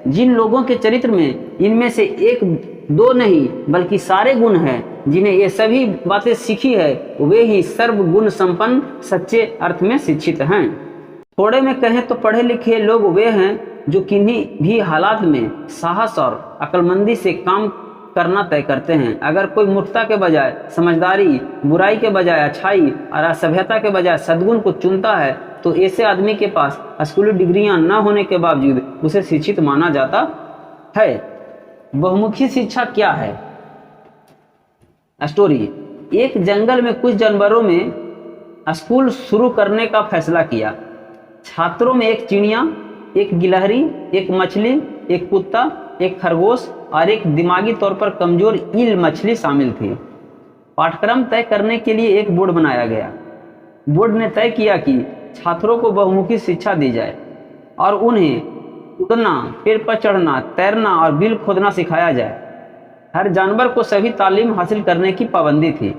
जिन लोगों के चरित्र में इनमें से एक दो नहीं बल्कि सारे गुण हैं, जिन्हें ये सभी बातें सीखी है, वे ही सर्वगुण संपन्न सच्चे अर्थ में शिक्षित हैं। थोड़े में कहें तो पढ़े लिखे लोग वे हैं जो किन्हीं भी हालात में साहस और अक्लमंदी से काम करना तय करते हैं। अगर कोई मूर्खता के बजाय समझदारी, बुराई के बजाय अच्छाई और असभ्यता के बजाय सद्गुण को चुनता है तो ऐसे आदमी के पास स्कूली डिग्रियां न होने के बावजूद उसे शिक्षित माना जाता है। बहुमुखी शिक्षा क्या है? स्टोरी। एक जंगल में कुछ जानवरों में स्कूल शुरू करने का फैसला किया। छात्रों में एक चिड़िया, एक गिलहरी, एक मछली, एक कुत्ता, एक खरगोश और एक दिमागी तौर पर कमजोर ईल मछली शामिल थी। पाठ्यक्रम तय करने के लिए एक बोर्ड बनाया गया। बोर्ड ने तय किया कि छात्रों को बहुमुखी शिक्षा दी जाए और उन्हें उड़ना, पेड़ पर चढ़ना, तैरना और बिल खोदना सिखाया जाए। हर जानवर को सभी तालीम हासिल करने की पाबंदी थी।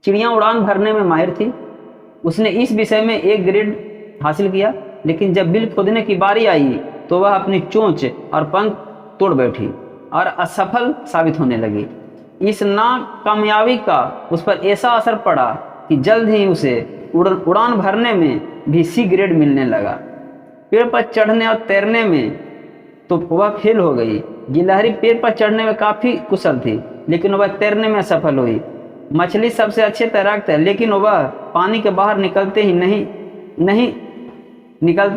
चिड़िया उड़ान भरने में माहिर थी। उसने इस विषय में एक ग्रेड हासिल किया, लेकिन जब बिल खोदने की बारी आई तो वह अपनी चोंच और पंख तोड़ बैठी और असफल साबित होने लगी। इस नाकामयाबी का उस पर ऐसा असर पड़ा कि जल्द ही उसे उड़ान भरने में भी सी ग्रेड मिलने लगा। पेड़ पर चढ़ने और तैरने में तो वह फेल हो गई। गिलहरी पेड़ पर चढ़ने में काफ़ी कुशल थी, लेकिन वह तैरने में असफल हुई। मछली सबसे अच्छे तैराक थे, लेकिन वह पानी के बाहर निकलते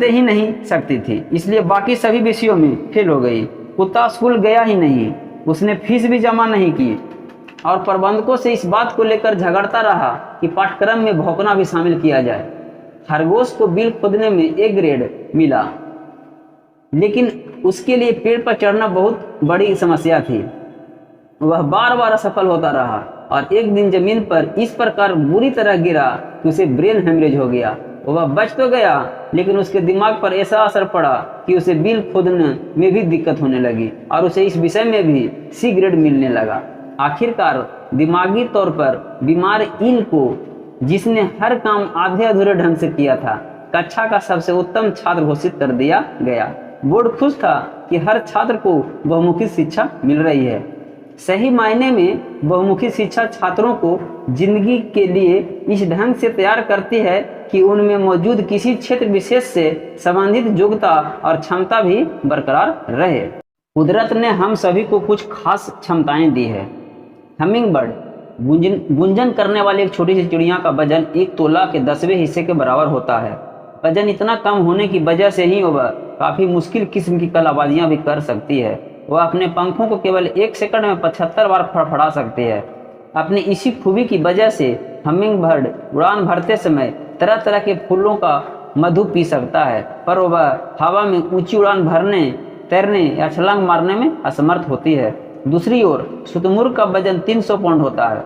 ही नहीं सकती थी, इसलिए बाकी सभी विषयों में फेल हो गई। कुत्ता स्कूल गया ही नहीं, उसने फीस भी जमा नहीं की और प्रबंधकों से इस बात को लेकर झगड़ता रहा कि पाठ्यक्रम में भौंकना भी शामिल किया जाए। खरगोश को बिल खोदने में एक ग्रेड मिला, लेकिन उसके लिए पेड़ पर चढ़ना बहुत बड़ी समस्या थी। वह बार बार असफल होता रहा और एक दिन जमीन पर इस प्रकार बुरी तरह गिरा कि उसे ब्रेन हेमरेज हो गया। वह बच तो गया, लेकिन उसके दिमाग पर ऐसा असर पड़ा कि उसे बिल खोदने में भी दिक्कत होने लगी और उसे इस विषय में भी सी ग्रेड मिलने लगा। आखिरकार दिमागी तौर पर बीमार ईल को, जिसने हर काम आधे अधूरे ढंग से किया था, कक्षा का सबसे उत्तम छात्र घोषित कर दिया गया। बोर्ड खुश था कि हर छात्र को बहुमुखी शिक्षा मिल रही है। सही मायने में बहुमुखी शिक्षा छात्रों को जिंदगी के लिए इस ढंग से तैयार करती है कि उनमें मौजूद किसी क्षेत्र विशेष से संबंधित योग्यता और क्षमता भी बरकरार रहे। कुदरत ने हम सभी को कुछ खास क्षमताएं दी है। हमिंगबर्ड, गुंजन करने वाली एक छोटी सी चिड़िया का वजन 1 तोला के 10वें हिस्से के बराबर होता है। वजन इतना कम होने की वजह से ही वह काफ़ी मुश्किल किस्म की कलाबाजियाँ भी कर सकती है। वह अपने पंखों को केवल 1 सेकंड में 75 बार फड़फड़ा सकती है। अपनी इसी खूबी की वजह से हमिंगबर्ड उड़ान भरते समय तरह तरह के फूलों का मधु पी सकता है, पर वह हवा में ऊंची उड़ान भरने, तैरने या छलांग मारने में असमर्थ होती है। दूसरी ओर शुतुरमुर्ग का वजन 300 पाउंड होता है।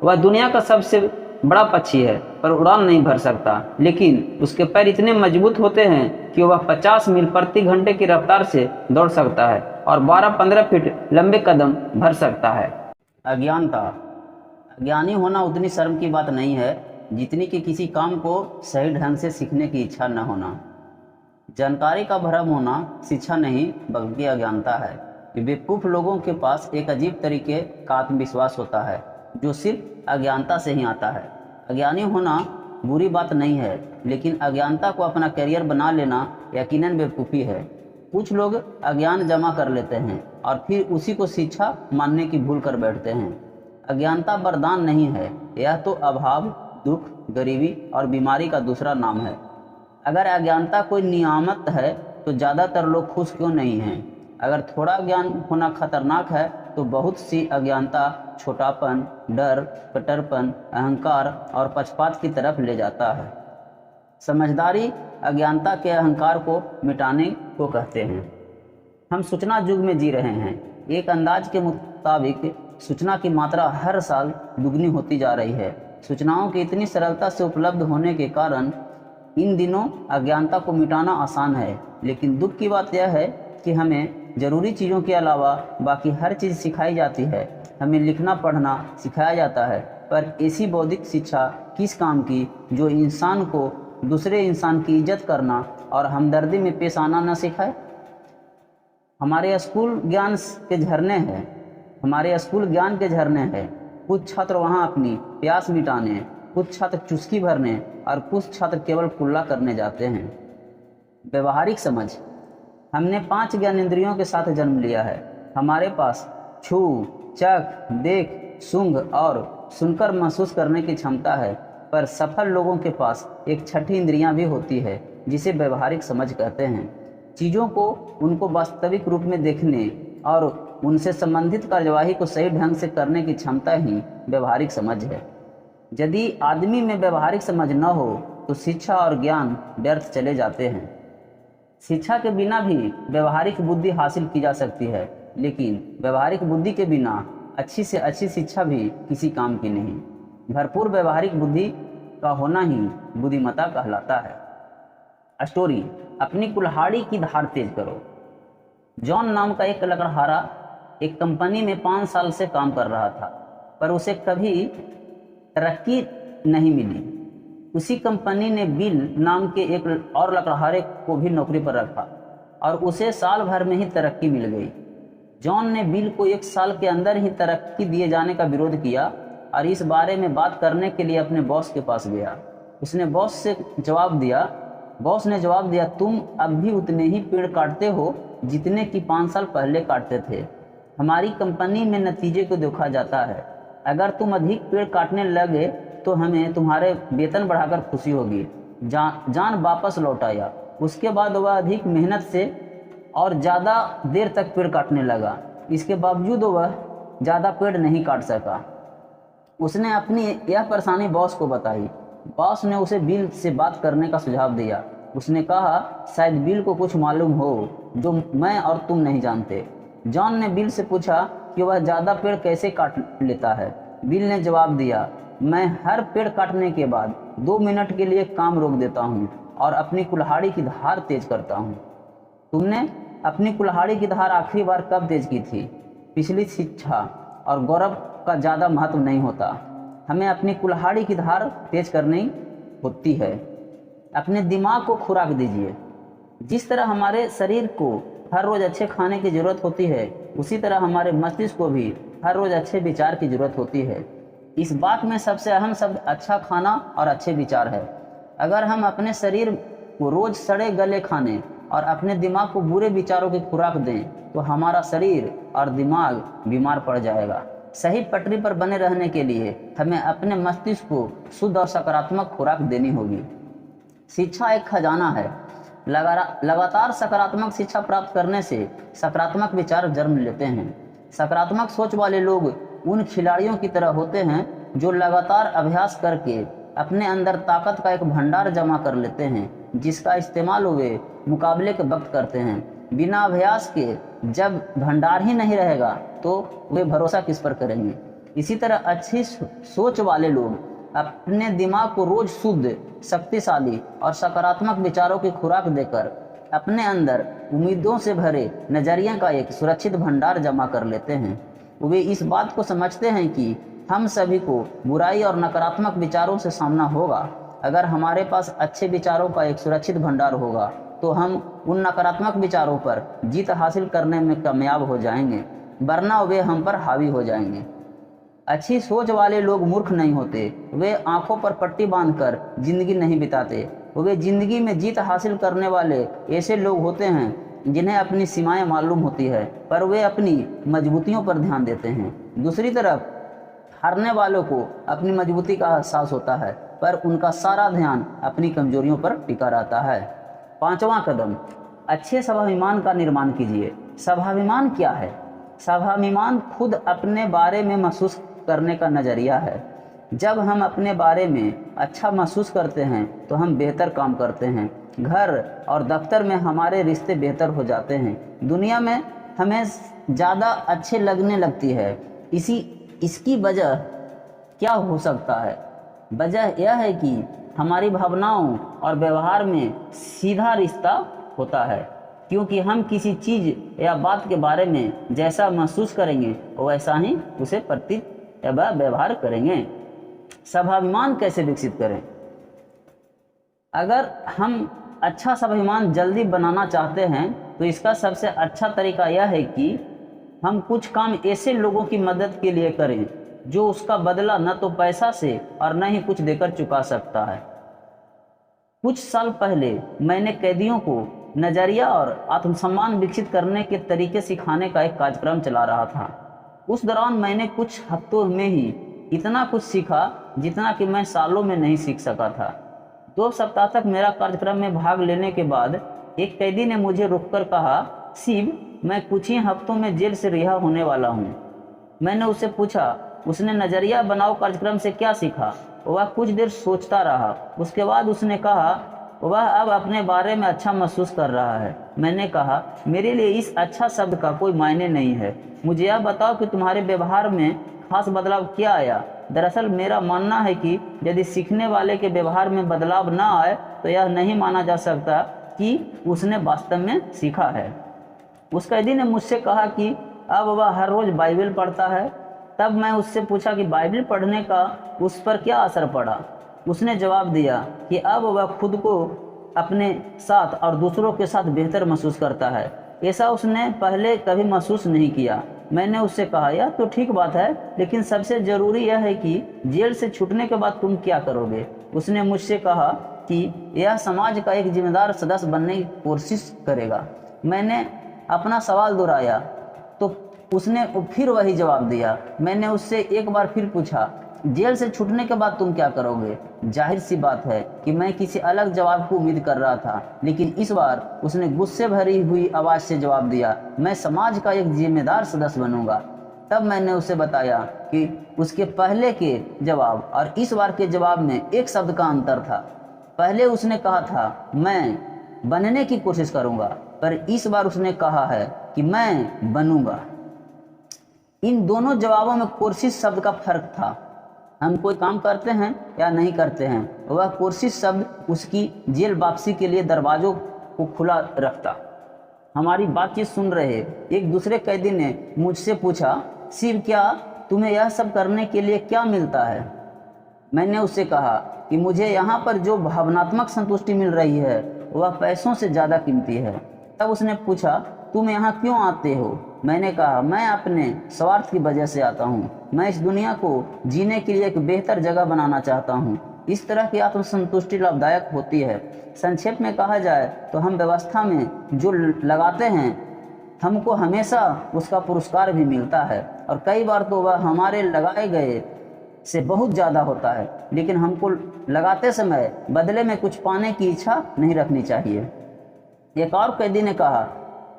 वह दुनिया का सबसे बड़ा पक्षी है, पर उड़ान नहीं भर सकता, लेकिन उसके पैर इतने मजबूत होते हैं कि वह 50 मील प्रति घंटे की रफ्तार से दौड़ सकता है और 12-15 फीट लंबे कदम भर सकता है। अज्ञानता। अज्ञानी होना उतनी शर्म की बात नहीं है जितनी कि किसी काम को सही ढंग से सीखने की इच्छा न होना। जानकारी का भ्रम होना शिक्षा नहीं बल्कि अज्ञानता है। बेवकूफ़ लोगों के पास एक अजीब तरीके का आत्मविश्वास होता है जो सिर्फ अज्ञानता से ही आता है। अज्ञानी होना बुरी बात नहीं है, लेकिन अज्ञानता को अपना करियर बना लेना यकीनन बेवकूफ़ी है। कुछ लोग अज्ञान जमा कर लेते हैं और फिर उसी को शिक्षा मानने की भूल कर बैठते हैं। अज्ञानता वरदान नहीं है, यह तो अभाव, दुख, गरीबी और बीमारी का दूसरा नाम है। अगर अज्ञानता कोई नियामत है तो ज़्यादातर लोग खुश क्यों नहीं हैं? अगर थोड़ा ज्ञान होना खतरनाक है तो बहुत सी अज्ञानता छोटापन, डर, कट्टरपन, अहंकार और पक्षपात की तरफ ले जाता है। समझदारी अज्ञानता के अहंकार को मिटाने को कहते हैं। हम सूचना युग में जी रहे हैं। एक अंदाज के मुताबिक सूचना की मात्रा हर साल दुगनी होती जा रही है। सूचनाओं की इतनी सरलता से उपलब्ध होने के कारण इन दिनों अज्ञानता को मिटाना आसान है, लेकिन दुख की बात यह है कि हमें ज़रूरी चीज़ों के अलावा बाकी हर चीज़ सिखाई जाती है। हमें लिखना पढ़ना सिखाया जाता है, पर ऐसी बौद्धिक शिक्षा किस काम की जो इंसान को दूसरे इंसान की इज्जत करना और हमदर्दी में पेश आना न सिखाए। हमारे स्कूल ज्ञान के झरने हैं, हमारे स्कूल ज्ञान के झरने हैं। कुछ छात्र वहाँ अपनी प्यास मिटाने, कुछ छात्र चुस्की भरने और कुछ छात्र केवल कुल्ला करने जाते हैं। व्यवहारिक समझ। हमने 5 ज्ञानेंद्रियों के साथ जन्म लिया है। हमारे पास छू, चख, देख, सूंघ और सुनकर महसूस करने की क्षमता है, पर सफल लोगों के पास एक छठी इंद्रियां भी होती है जिसे व्यवहारिक समझ कहते हैं। चीज़ों को उनको वास्तविक रूप में देखने और उनसे संबंधित कार्यवाही को सही ढंग से करने की क्षमता ही व्यवहारिक समझ है। यदि आदमी में व्यवहारिक समझ न हो तो शिक्षा और ज्ञान व्यर्थ चले जाते हैं। शिक्षा के बिना भी व्यवहारिक बुद्धि हासिल की जा सकती है, लेकिन व्यवहारिक बुद्धि के बिना अच्छी से अच्छी शिक्षा भी किसी काम की नहीं। भरपूर व्यवहारिक बुद्धि का होना ही बुद्धिमत्ता कहलाता है। स्टोरी। अपनी कुल्हाड़ी की धार तेज करो। जॉन नाम का एक लकड़हारा एक कंपनी में 5 साल से काम कर रहा था, पर उसे कभी तरक्की नहीं मिली। उसी कंपनी ने बिल नाम के एक और लकड़हारे को भी नौकरी पर रखा और उसे साल भर में ही तरक्की मिल गई। जॉन ने बिल को 1 साल के अंदर ही तरक्की दिए जाने का विरोध किया और इस बारे में बात करने के लिए अपने बॉस के पास गया। उसने बॉस ने जवाब दिया, तुम अब भी उतने ही पेड़ काटते हो जितने कि 5 साल पहले काटते थे। हमारी कंपनी में नतीजे को देखा जाता है। अगर तुम अधिक पेड़ काटने लगे तो हमें तुम्हारे वेतन बढ़ाकर खुशी होगी। जान वापस लौट आया। उसके बाद वह अधिक मेहनत से और ज़्यादा देर तक पेड़ काटने लगा। इसके बावजूद वह ज़्यादा पेड़ नहीं काट सका। उसने अपनी यह परेशानी बॉस को बताई। बॉस ने उसे बिल से बात करने का सुझाव दिया। उसने कहा, शायद बिल को कुछ मालूम हो जो मैं और तुम नहीं जानते। जॉन ने बिल से पूछा कि वह ज़्यादा पेड़ कैसे काट लेता है। बिल ने जवाब दिया, मैं हर पेड़ काटने के बाद 2 मिनट के लिए काम रोक देता हूँ और अपनी कुल्हाड़ी की धार तेज करता हूँ। तुमने अपनी कुल्हाड़ी की धार आखिरी बार कब तेज की थी? पिछली शिक्षा और गौरव का ज़्यादा महत्व नहीं होता, हमें अपनी कुल्हाड़ी की धार तेज करनी होती है। अपने दिमाग को खुराक दीजिए। जिस तरह हमारे शरीर को हर रोज़ अच्छे खाने की ज़रूरत होती है, उसी तरह हमारे मस्तिष्क को भी हर रोज़ अच्छे विचार की ज़रूरत होती है। इस बात में सबसे अहम शब्द अच्छा खाना और अच्छे विचार है। अगर हम अपने शरीर को रोज़ सड़े गले खाने और अपने दिमाग को बुरे विचारों की खुराक दें तो हमारा शरीर और दिमाग बीमार पड़ जाएगा। सही पटरी पर बने रहने के लिए हमें अपने मस्तिष्क को शुद्ध और सकारात्मक खुराक देनी होगी। शिक्षा एक खजाना है। लगातार सकारात्मक शिक्षा प्राप्त करने से सकारात्मक विचार जन्म लेते हैं। सकारात्मक सोच वाले लोग उन खिलाड़ियों की तरह होते हैं जो लगातार अभ्यास करके अपने अंदर ताकत का एक भंडार जमा कर लेते हैं, जिसका इस्तेमाल वे मुकाबले के वक्त करते हैं। बिना अभ्यास के जब भंडार ही नहीं रहेगा तो वे भरोसा किस पर करेंगे। इसी तरह अच्छी सोच वाले लोग अपने दिमाग को रोज शुद्ध, शक्तिशाली और सकारात्मक विचारों की खुराक देकर अपने अंदर उम्मीदों से भरे नजरिए का एक सुरक्षित भंडार जमा कर लेते हैं। वे इस बात को समझते हैं कि हम सभी को बुराई और नकारात्मक विचारों से सामना होगा। अगर हमारे पास अच्छे विचारों का एक सुरक्षित भंडार होगा तो हम उन नकारात्मक विचारों पर जीत हासिल करने में कामयाब हो जाएंगे, वरना वे हम पर हावी हो जाएंगे। अच्छी सोच वाले लोग मूर्ख नहीं होते। वे आंखों पर पट्टी बांधकर जिंदगी नहीं बिताते। वे जिंदगी में जीत हासिल करने वाले ऐसे लोग होते हैं जिन्हें अपनी सीमाएं मालूम होती है, पर वे अपनी मजबूतियों पर ध्यान देते हैं। दूसरी तरफ हारने वालों को अपनी मजबूती का एहसास होता है, पर उनका सारा ध्यान अपनी कमजोरियों पर टिका रहता है। 5वां कदम, अच्छे स्वाभिमान का निर्माण कीजिए। स्वाभिमान क्या है? स्वाभिमान खुद अपने बारे में महसूस करने का नजरिया है। जब हम अपने बारे में अच्छा महसूस करते हैं तो हम बेहतर काम करते हैं। घर और दफ्तर में हमारे रिश्ते बेहतर हो जाते हैं। दुनिया में हमें ज़्यादा अच्छे लगने लगती है। इसकी वजह क्या हो सकता है? वजह यह है कि हमारी भावनाओं और व्यवहार में सीधा रिश्ता होता है। क्योंकि हम किसी चीज़ या बात के बारे में जैसा महसूस करेंगे वैसा ही उसे प्रतीत या व्यवहार करेंगे। स्वाभिमान कैसे विकसित करें? अगर हम अच्छा स्वाभिमान जल्दी बनाना चाहते हैं तो इसका सबसे अच्छा तरीका यह है कि हम कुछ काम ऐसे लोगों की मदद के लिए करें जो उसका बदला न तो पैसा से और न ही कुछ देकर चुका सकता है। कुछ साल पहले मैंने कैदियों को नज़रिया और आत्मसम्मान विकसित करने के तरीके सिखाने का एक कार्यक्रम चला रहा था। उस दौरान मैंने कुछ हफ्तों में ही इतना कुछ सीखा जितना कि मैं सालों में नहीं सीख सका था। 2 सप्ताह तक मेरा कार्यक्रम में भाग लेने के बाद एक कैदी ने मुझे रोककर कहा, शिव, मैं कुछ ही हफ्तों में जेल से रिहा होने वाला हूँ। मैंने उससे पूछा, उसने नज़रिया बनाओ कार्यक्रम से क्या सीखा? वह कुछ देर सोचता रहा। उसके बाद उसने कहा, वह अब अपने बारे में अच्छा महसूस कर रहा है। मैंने कहा, मेरे लिए इस अच्छा शब्द का कोई मायने नहीं है। मुझे यह बताओ कि तुम्हारे व्यवहार में खास बदलाव क्या आया? दरअसल मेरा मानना है कि यदि सीखने वाले के व्यवहार में बदलाव न आए तो यह नहीं माना जा सकता कि उसने वास्तव में सीखा है। उस कैदी ने मुझसे कहा कि अब वह हर रोज़ बाइबल पढ़ता है। तब मैं उससे पूछा कि बाइबल पढ़ने का उस पर क्या असर पड़ा। उसने जवाब दिया कि अब वह खुद को अपने साथ और दूसरों के साथ बेहतर महसूस करता है। ऐसा उसने पहले कभी महसूस नहीं किया। मैंने उससे कहा, यह तो ठीक बात है, लेकिन सबसे ज़रूरी यह है कि जेल से छूटने के बाद तुम क्या करोगे? उसने मुझसे कहा कि यह समाज का एक जिम्मेदार सदस्य बनने की कोशिश करेगा। मैंने अपना सवाल दोहराया तो उसने फिर वही जवाब दिया। मैंने उससे एक बार फिर पूछा, जेल से छूटने के बाद तुम क्या करोगे? जाहिर सी बात है कि मैं किसी अलग जवाब की उम्मीद कर रहा था, लेकिन इस बार उसने गुस्से भरी हुई आवाज़ से जवाब दिया, मैं समाज का एक जिम्मेदार सदस्य बनूंगा। तब मैंने उसे बताया कि उसके पहले के जवाब और इस बार के जवाब में एक शब्द का अंतर था। पहले उसने कहा था, मैं बनने की कोशिश करूंगा, पर इस बार उसने कहा है कि मैं बनूंगा। इन दोनों जवाबों में कोशिश शब्द का फर्क था। हम कोई काम करते हैं या नहीं करते हैं, वह कोशिश शब्द उसकी जेल वापसी के लिए दरवाजों को खुला रखता। हमारी बातचीत सुन रहे एक दूसरे कैदी ने मुझसे पूछा, शिव, क्या तुम्हें यह सब करने के लिए क्या मिलता है? मैंने उससे कहा कि मुझे यहाँ पर जो भावनात्मक संतुष्टि मिल रही है वह पैसों से ज़्यादा कीमती है। तब उसने पूछा, तुम यहाँ क्यों आते हो? मैंने कहा, मैं अपने स्वार्थ की वजह से आता हूँ। मैं इस दुनिया को जीने के लिए एक बेहतर जगह बनाना चाहता हूँ। इस तरह की आत्मसंतुष्टि लाभदायक होती है। संक्षेप में कहा जाए तो हम व्यवस्था में जो लगाते हैं हमको हमेशा उसका पुरस्कार भी मिलता है, और कई बार तो वह हमारे लगाए गए से बहुत ज़्यादा होता है, लेकिन हमको लगाते समय बदले में कुछ पाने की इच्छा नहीं रखनी चाहिए। एक और कैदी ने कहा,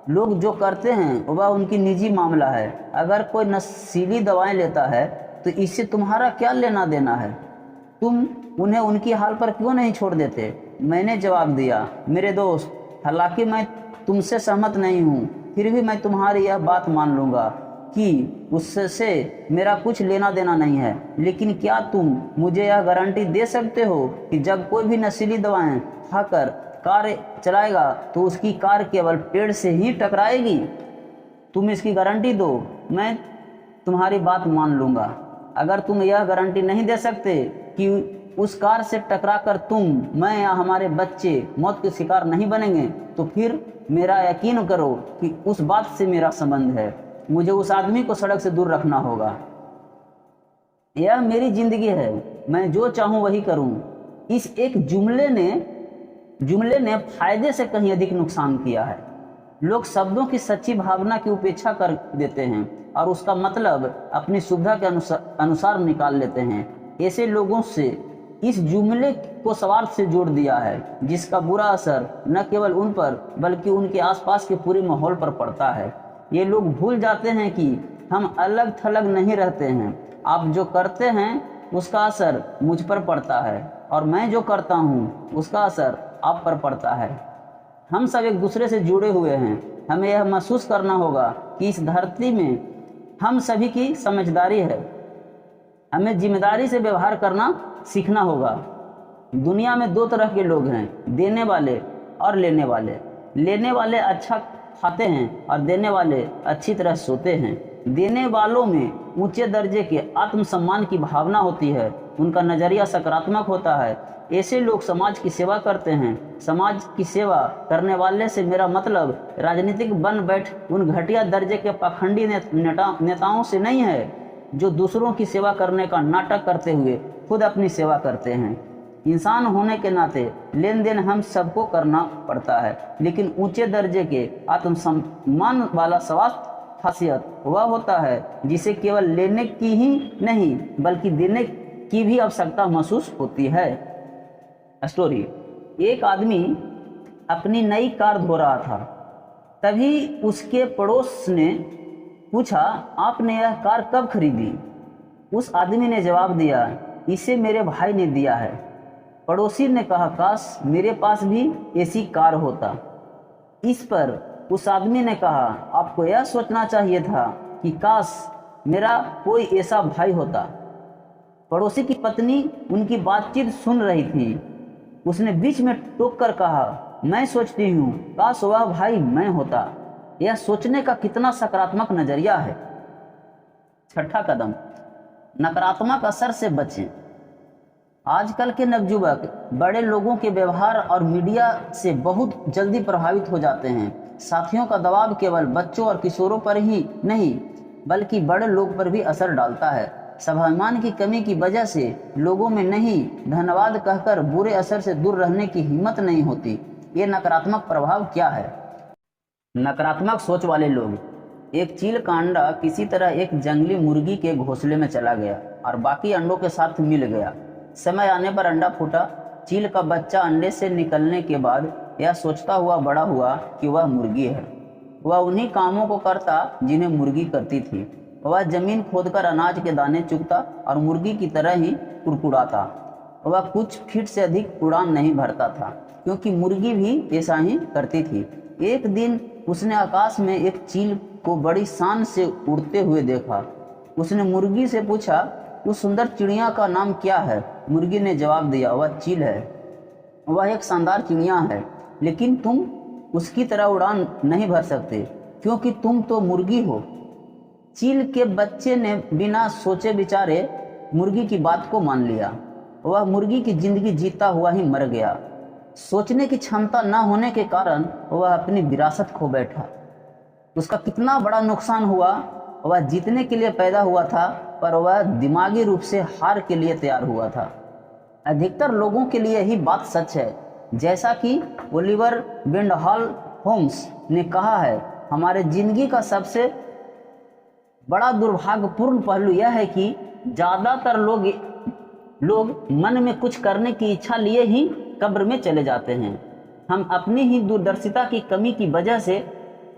लोग जो करते हैं वह उनकी निजी मामला है। अगर कोई नशीली दवाएं लेता है तो इससे तुम्हारा क्या लेना देना है? तुम उन्हें उनकी हाल पर क्यों नहीं छोड़ देते? मैंने जवाब दिया, मेरे दोस्त, हालांकि मैं तुमसे सहमत नहीं हूँ, फिर भी मैं तुम्हारी यह बात मान लूँगा कि उससे मेरा कुछ लेना देना नहीं है। लेकिन क्या तुम मुझे यह गारंटी दे सकते हो कि जब कोई भी नशीली दवाएं खाकर कार चलाएगा तो उसकी कार केवल पेड़ से ही टकराएगी? तुम इसकी गारंटी दो, मैं तुम्हारी बात मान लूँगा। अगर तुम यह गारंटी नहीं दे सकते कि उस कार से टकराकर तुम, मैं या हमारे बच्चे मौत के शिकार नहीं बनेंगे, तो फिर मेरा यकीन करो कि उस बात से मेरा संबंध है। मुझे उस आदमी को सड़क से दूर रखना होगा। यह मेरी जिंदगी है, मैं जो चाहूँ वही करूँ। इस एक जुमले ने फायदे से कहीं अधिक नुकसान किया है। लोग शब्दों की सच्ची भावना की उपेक्षा कर देते हैं और उसका मतलब अपनी सुविधा के अनुसार निकाल लेते हैं। ऐसे लोगों से इस जुमले को स्वार्थ से जोड़ दिया है, जिसका बुरा असर न केवल उन पर बल्कि उनके आसपास के पूरे माहौल पर पड़ता है। ये लोग भूल जाते हैं कि हम अलग थलग नहीं रहते हैं। आप जो करते हैं उसका असर मुझ पर पड़ता है, और मैं जो करता हूँ उसका असर आप पर पड़ता है। हम सब एक दूसरे से जुड़े हुए हैं। हमें यह महसूस करना होगा कि इस धरती में हम सभी की समझदारी है। हमें जिम्मेदारी से व्यवहार करना सीखना होगा। दुनिया में 2 तरह के लोग हैं, देने वाले और लेने वाले। लेने वाले अच्छा खाते हैं और देने वाले अच्छी तरह सोते हैं। देने वालों में ऊंचे दर्जे के आत्मसम्मान की भावना होती है, उनका नज़रिया सकारात्मक होता है। ऐसे लोग समाज की सेवा करते हैं। समाज की सेवा करने वाले से मेरा मतलब राजनीतिक बन बैठ उन घटिया दर्जे के पाखंडी नेताओं से नहीं है, जो दूसरों की सेवा करने का नाटक करते हुए खुद अपनी सेवा करते हैं। इंसान होने के नाते लेन देन हम सबको करना पड़ता है, लेकिन ऊंचे दर्जे के आत्मसम्मान वाला स्वास्थ्य खासियत वह होता है जिसे केवल लेने की ही नहीं बल्कि देने की भी आवश्यकता महसूस होती है। स्टोरी। एक आदमी अपनी नई कार धो रहा था, तभी उसके पड़ोस ने पूछा, आपने यह कार कब खरीदी? उस आदमी ने जवाब दिया, इसे मेरे भाई ने दिया है। पड़ोसी ने कहा, काश मेरे पास भी ऐसी कार होता। इस पर उस आदमी ने कहा, आपको यह सोचना चाहिए था कि काश मेरा कोई ऐसा भाई होता। पड़ोसी की पत्नी उनकी बातचीत सुन रही थी। उसने बीच में टोक कर कहा, मैं सोचती हूँ काश वह भाई मैं होता। यह सोचने का कितना सकारात्मक नजरिया है। छठा कदम, नकारात्मक असर से बचें। आजकल के नवयुवक बड़े लोगों के व्यवहार और मीडिया से बहुत जल्दी प्रभावित हो जाते हैं। साथियों का दबाव केवल बच्चों और किशोरों पर ही नहीं बल्कि बड़े लोग पर भी असर डालता है। स्वाभिमान की कमी की वजह से लोगों में नहीं धन्यवाद कहकर बुरे असर से दूर रहने की हिम्मत नहीं होती। ये नकारात्मक प्रभाव क्या है? नकारात्मक सोच वाले लोग। एक चील का अंडा किसी तरह एक जंगली मुर्गी के घोंसले में चला गया और बाकी अंडों के साथ मिल गया। समय आने पर अंडा फूटा। चील का बच्चा अंडे से निकलने के बाद यह सोचता हुआ बड़ा हुआ कि वह मुर्गी है। वह उन्हीं कामों को करता जिन्हें मुर्गी करती थी। वह जमीन खोदकर अनाज के दाने चुगता और मुर्गी की तरह ही कुड़कुड़ाता। वह कुछ फीट से अधिक उड़ान नहीं भरता था, क्योंकि मुर्गी भी ऐसा ही करती थी। एक दिन उसने आकाश में एक चील को बड़ी शान से उड़ते हुए देखा। उसने मुर्गी से पूछा, उस सुंदर चिड़िया का नाम क्या है? मुर्गी ने जवाब दिया, वह चील है। वह एक शानदार चिड़िया है, लेकिन तुम उसकी तरह उड़ान नहीं भर सकते, क्योंकि तुम तो मुर्गी हो। चील के बच्चे ने बिना सोचे विचारे मुर्गी की बात को मान लिया। वह मुर्गी की जिंदगी जीता हुआ ही मर गया। सोचने की क्षमता न होने के कारण वह अपनी विरासत खो बैठा। उसका कितना बड़ा नुकसान हुआ। वह जीतने के लिए पैदा हुआ था, पर वह दिमागी रूप से हार के लिए तैयार हुआ था। अधिकतर लोगों के लिए यही बात सच है। जैसा कि ओलिवर वेंडहॉल होम्स ने कहा है, हमारे जिंदगी का सबसे बड़ा दुर्भाग्यपूर्ण पहलू यह है कि ज़्यादातर लोग मन में कुछ करने की इच्छा लिए ही कब्र में चले जाते हैं। हम अपनी ही दूरदर्शिता की कमी की वजह से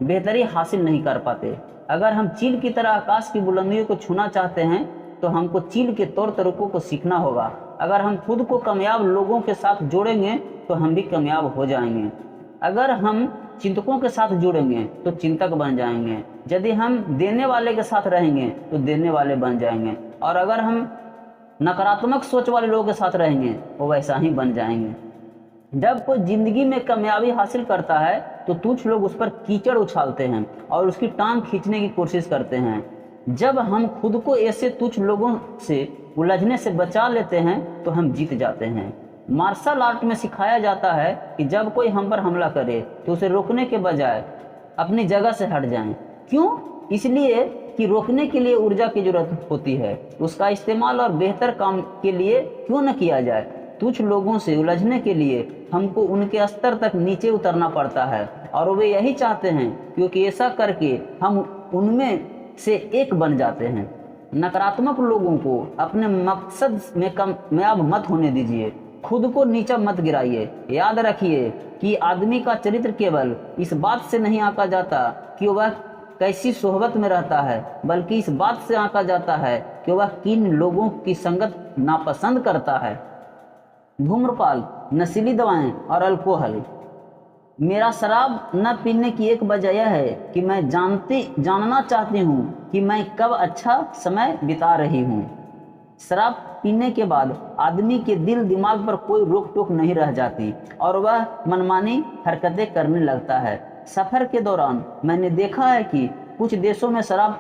बेहतरी हासिल नहीं कर पाते। अगर हम चील की तरह आकाश की बुलंदियों को छूना चाहते हैं तो हमको चील के तौर तरीकों को सीखना होगा। अगर हम खुद को कामयाब लोगों के साथ जोड़ेंगे तो हम भी कामयाब हो जाएंगे। अगर हम चिंतकों के साथ जुड़ेंगे तो चिंतक बन जाएंगे। यदि हम देने वाले के साथ रहेंगे तो देने वाले बन जाएंगे, और अगर हम नकारात्मक सोच वाले लोगों के साथ रहेंगे वो वैसा ही बन जाएंगे। जब कोई जिंदगी में कामयाबी हासिल करता है तो तुच्छ लोग उस पर कीचड़ उछालते हैं और उसकी टांग खींचने की कोशिश करते हैं। जब हम खुद को ऐसे तुच्छ लोगों से उलझने से बचा लेते हैं तो हम जीत जाते हैं। मार्शल आर्ट में सिखाया जाता है कि जब कोई हम पर हमला करे तो उसे रोकने के बजाय अपनी जगह से हट जाएं। क्यों? इसलिए कि रोकने के लिए ऊर्जा की जरूरत होती है। उसका इस्तेमाल और बेहतर काम के लिए क्यों न किया जाए। तुच्छ लोगों से उलझने के लिए हमको उनके स्तर तक नीचे उतरना पड़ता है, और वे यही चाहते हैं, क्योंकि ऐसा करके हम उनमें से एक बन जाते हैं। नकारात्मक लोगों को अपने मकसद में कामयाब मत होने दीजिए। खुद को नीचा मत गिराइए। याद रखिए कि आदमी का चरित्र केवल इस बात से नहीं आंका जाता कि वह कैसी सोहबत में रहता है, बल्कि इस बात से आंका जाता है कि वह किन लोगों की संगत नापसंद करता है। धूम्रपान, नशीली दवाएं और अल्कोहल। मेरा शराब न पीने की एक वजह यह है कि मैं जानना चाहती हूँ कि मैं कब अच्छा समय बिता रही हूँ। शराब पीने के बाद आदमी के दिल दिमाग पर कोई रोक टोक नहीं रह जाती और वह मनमानी हरकतें करने लगता है। सफ़र के दौरान मैंने देखा है कि कुछ देशों में शराब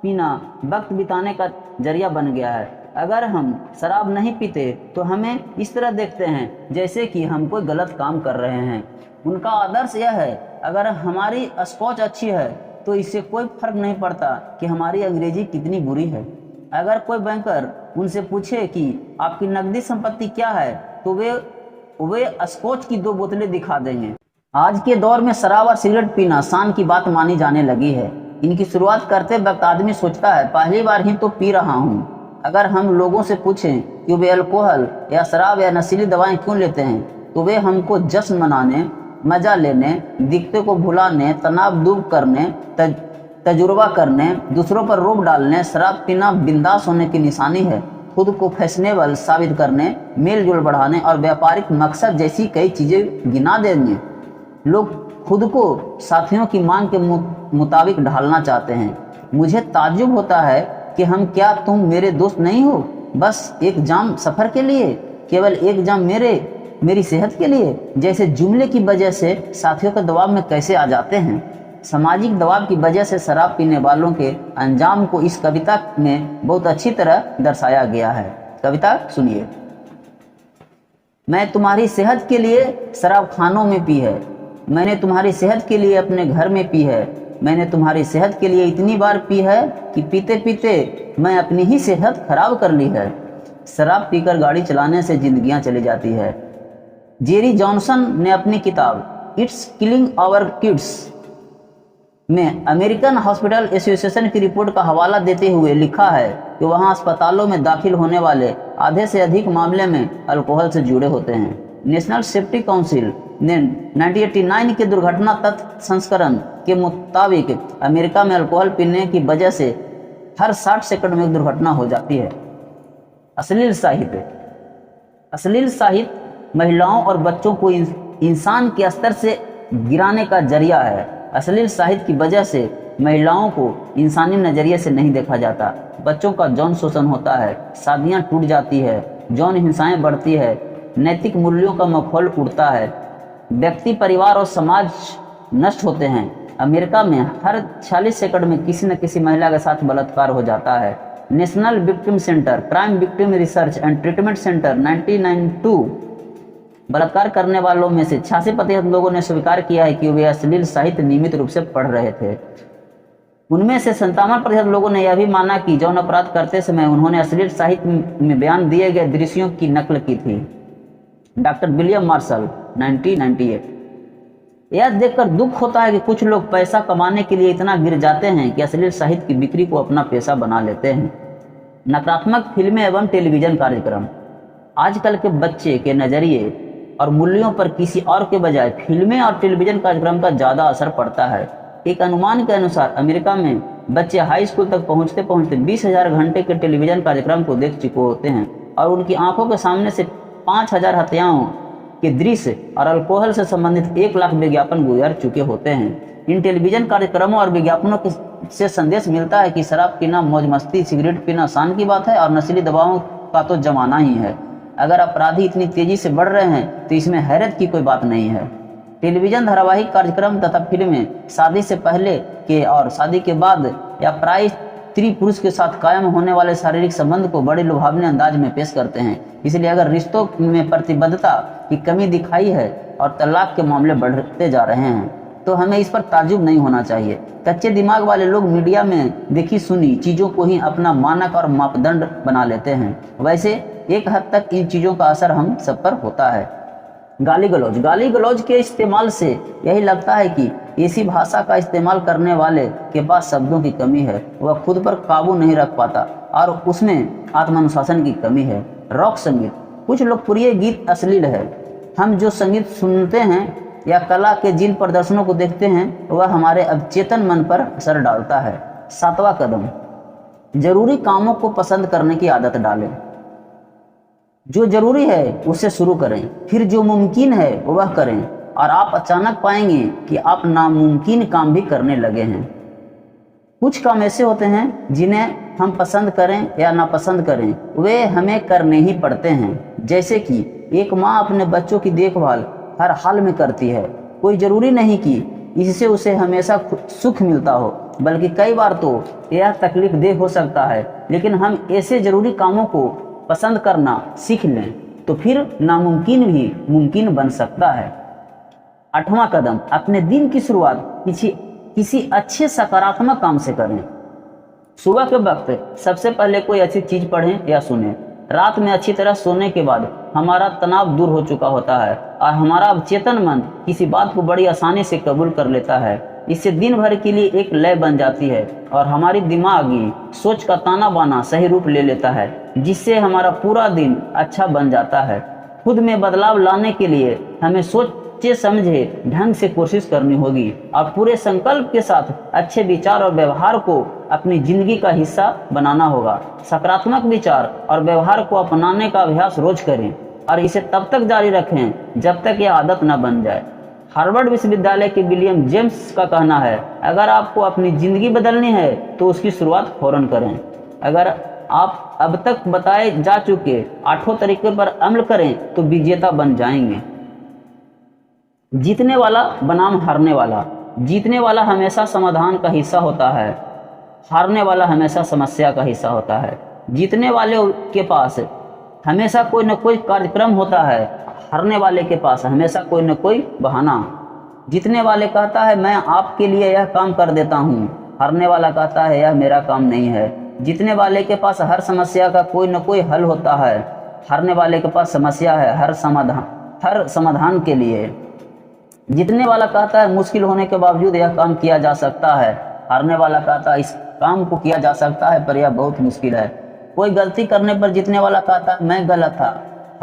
पीना वक्त बिताने का जरिया बन गया है। अगर हम शराब नहीं पीते तो हमें इस तरह देखते हैं जैसे कि हम कोई गलत काम कर रहे हैं। उनका आदर्श यह है, अगर हमारी स्कॉच अच्छी है तो इससे कोई फर्क नहीं पड़ता कि हमारी अंग्रेजी कितनी बुरी है। अगर कोई बैंकर उनसे पूछे कि आपकी नकदी संपत्ति क्या है तो वे स्कॉच की 2 बोतलें दिखा देंगे। आज के दौर में शराब और सिगरेट पीना शान की बात मानी जाने लगी है। इनकी शुरुआत करते वक्त आदमी सोचता है पहली बार ही तो पी रहा हूँ। अगर हम लोगों से पूछें कि वे अल्कोहल या शराब या नशीली दवाएं क्यों लेते हैं तो वे हमको जश्न मनाने, मजा लेने, दिक्कते को भुलाने, तनाव दूर करने, तजुर्बा करने, दूसरों पर रोक डालने, शराब पीना बिंदास होने की निशानी है, खुद को फैशनेबल साबित करने, मेल जोल बढ़ाने और व्यापारिक मकसद जैसी कई चीज़ें गिना देंगे। लोग खुद को साथियों की मांग के मुताबिक ढालना चाहते हैं। मुझे ताज्जुब होता है कि क्या तुम मेरे दोस्त नहीं हो? बस एक जाम सफ़र के लिए, केवल एक जाम मेरी सेहत के लिए जैसे जुमले की वजह से साथियों के दबाव में कैसे आ जाते हैं। सामाजिक दबाव की वजह से शराब पीने वालों के अंजाम को इस कविता में बहुत अच्छी तरह दर्शाया गया है। कविता सुनिए। मैं तुम्हारी सेहत के लिए शराब खानों में पी है, मैंने तुम्हारी सेहत के लिए अपने घर में पी है, मैंने तुम्हारी सेहत के लिए इतनी बार पी है कि पीते पीते मैं अपनी ही सेहत खराब कर ली है। शराब पीकर गाड़ी चलाने से जिंदगियां चली जाती है। जेरी जॉनसन ने अपनी किताब इट्स किलिंग आवर किड्स में अमेरिकन हॉस्पिटल एसोसिएशन की रिपोर्ट का हवाला देते हुए लिखा है कि वहां अस्पतालों में दाखिल होने वाले आधे से अधिक मामले में अल्कोहल से जुड़े होते हैं। नेशनल सेफ्टी काउंसिल ने 1989 के दुर्घटना तथ्य संस्करण के मुताबिक अमेरिका में अल्कोहल पीने की वजह से हर 60 सेकंड में एक दुर्घटना हो जाती है। अश्लील साहित्य महिलाओं और बच्चों को इंसान के स्तर से गिराने का जरिया है। अश्लील साहित्य की वजह से महिलाओं को इंसानी नज़रिए से नहीं देखा जाता, बच्चों का यौन शोषण होता है, शादियां टूट जाती है, यौन हिंसाएं बढ़ती है, नैतिक मूल्यों का मखौल उड़ता है, व्यक्ति, परिवार और समाज नष्ट होते हैं। अमेरिका में हर 46 सेकंड में किसी न किसी महिला के साथ बलात्कार हो जाता है। National victim centre, crime victim research and treatment centre 1992 बलात्कार करने वालों में से 86% लोगों ने स्वीकार किया है कि वे अश्लील साहित्य नियमित रूप से पढ़ रहे थे। उनमें से 57% लोगों ने यह भी माना कि यौन अपराध करते समय उन्होंने अश्लील साहित्य में बयान दिए गए दृश्यों की नकल की थी। Doctor William Marshall 1998। यह देखकर दुख होता है कि कुछ लोग पैसा कमाने के लिए इतना गिर जाते हैं कि अश्लील साहित्य की बिक्री को अपना पेशा बना लेते हैं। नकारात्मक फिल्में एवं टेलीविजन कार्यक्रम। आजकल के बच्चे के नज़रिए और मूल्यों पर किसी और के बजाय फिल्में और टेलीविजन कार्यक्रम का ज़्यादा असर पड़ता है। एक अनुमान के अनुसार अमेरिका में बच्चे हाई स्कूल तक पहुंचते पहुंचते 20,000 घंटे के टेलीविजन कार्यक्रम को देख चुके होते हैं और उनकी आंखों के सामने से 5,000 हत्याओं के दृश्य और अल्कोहल से संबंधित 1 लाख विज्ञापन गुजर चुके होते हैं। इन टेलीविजन कार्यक्रमों और विज्ञापनों से संदेश मिलता है कि शराब पीना मौज मस्ती, सिगरेट पीना शान की बात है और नशीली दवाओं का तो जमाना ही है। अगर अपराधी इतनी तेजी से बढ़ रहे हैं तो इसमें हैरत की कोई बात नहीं है। टेलीविजन धारावाहिक कार्यक्रम तथा फिल्में शादी से पहले के और शादी के बाद या प्राय स्त्री पुरुष के साथ कायम होने वाले शारीरिक संबंध को बड़े लुभावने अंदाज में पेश करते हैं। इसलिए अगर रिश्तों में प्रतिबद्धता की कमी दिखाई है और तलाक के मामले बढ़ते जा रहे हैं तो हमें इस पर ताज्जुब नहीं होना चाहिए। कच्चे दिमाग वाले लोग मीडिया में देखी सुनी चीज़ों को ही अपना मानक और मापदंड बना लेते हैं। वैसे एक हद तक इन चीज़ों का असर हम सब पर होता है। गाली गलौज के इस्तेमाल से यही लगता है कि ऐसी भाषा का इस्तेमाल करने वाले के पास शब्दों की कमी है, वह खुद पर काबू नहीं रख पाता और उसमें आत्मानुशासन की कमी है। रॉक संगीत। कुछ लोकप्रिय गीत अश्लील है। हम जो संगीत सुनते हैं या कला के जिन प्रदर्शनों को देखते हैं वह हमारे अवचेतन मन पर असर डालता है। 7वां कदम, जरूरी कामों को पसंद करने की आदत डालें। जो जरूरी है उसे शुरू करें, फिर जो मुमकिन है वह करें और आप अचानक पाएंगे कि आप नामुमकिन काम भी करने लगे हैं। कुछ काम ऐसे होते हैं जिन्हें हम पसंद करें या नापसंद करें, वे हमें करने ही पड़ते हैं। जैसे कि एक माँ अपने बच्चों की देखभाल हर हाल में करती है। कोई ज़रूरी नहीं कि इससे उसे हमेशा सुख मिलता हो, बल्कि कई बार तो यह तकलीफ देह हो सकता है। लेकिन हम ऐसे ज़रूरी कामों को पसंद करना सीख लें तो फिर नामुमकिन भी मुमकिन बन सकता है। 8वां कदम, अपने दिन की शुरुआत किसी अच्छे सकारात्मक काम से करें। सुबह के वक्त सबसे पहले कोई अच्छी चीज़ पढ़ें या सुनें। रात में अच्छी तरह सोने के बाद हमारा तनाव दूर हो चुका होता है और हमारा अवचेतन मन किसी बात को बड़ी आसानी से कबूल कर लेता है। इससे दिन भर के लिए एक लय बन जाती है और हमारी दिमागी सोच का ताना बाना सही रूप ले लेता है, जिससे हमारा पूरा दिन अच्छा बन जाता है। खुद में बदलाव लाने के लिए हमें सोचे समझे ढंग से कोशिश करनी होगी और पूरे संकल्प के साथ अच्छे विचार और व्यवहार को अपनी जिंदगी का हिस्सा बनाना होगा। सकारात्मक विचार और व्यवहार को अपनाने का अभ्यास रोज करें और इसे तब तक जारी रखें जब तक यह आदत न बन जाए। हार्वर्ड विश्वविद्यालय के विलियम जेम्स का कहना है, अगर आपको अपनी जिंदगी बदलनी है तो उसकी शुरुआत फौरन करें। अगर आप अब तक बताए जा चुके 8 तरीके पर अमल करें तो विजेता बन जाएंगे। जीतने वाला बनाम हारने वाला। जीतने वाला हमेशा समाधान का हिस्सा होता है, हारने वाला हमेशा समस्या का हिस्सा होता है। जीतने वाले के पास हमेशा कोई न कोई कार्यक्रम होता है, हारने वाले के पास हमेशा कोई न कोई बहाना। जीतने वाले कहता है मैं आपके लिए यह काम कर देता हूँ, हारने वाला कहता है यह मेरा काम नहीं है। जीतने वाले के पास हर समस्या का कोई न कोई हल होता है, हारने वाले के पास समस्या है हर समाधान के लिए। जीतने वाला कहता है मुश्किल होने के बावजूद यह काम किया जा सकता है, हारने वाला कहता है इस काम को किया जा सकता है पर यह बहुत मुश्किल है। कोई गलती करने पर जीतने वाला कहता है मैं गलत था,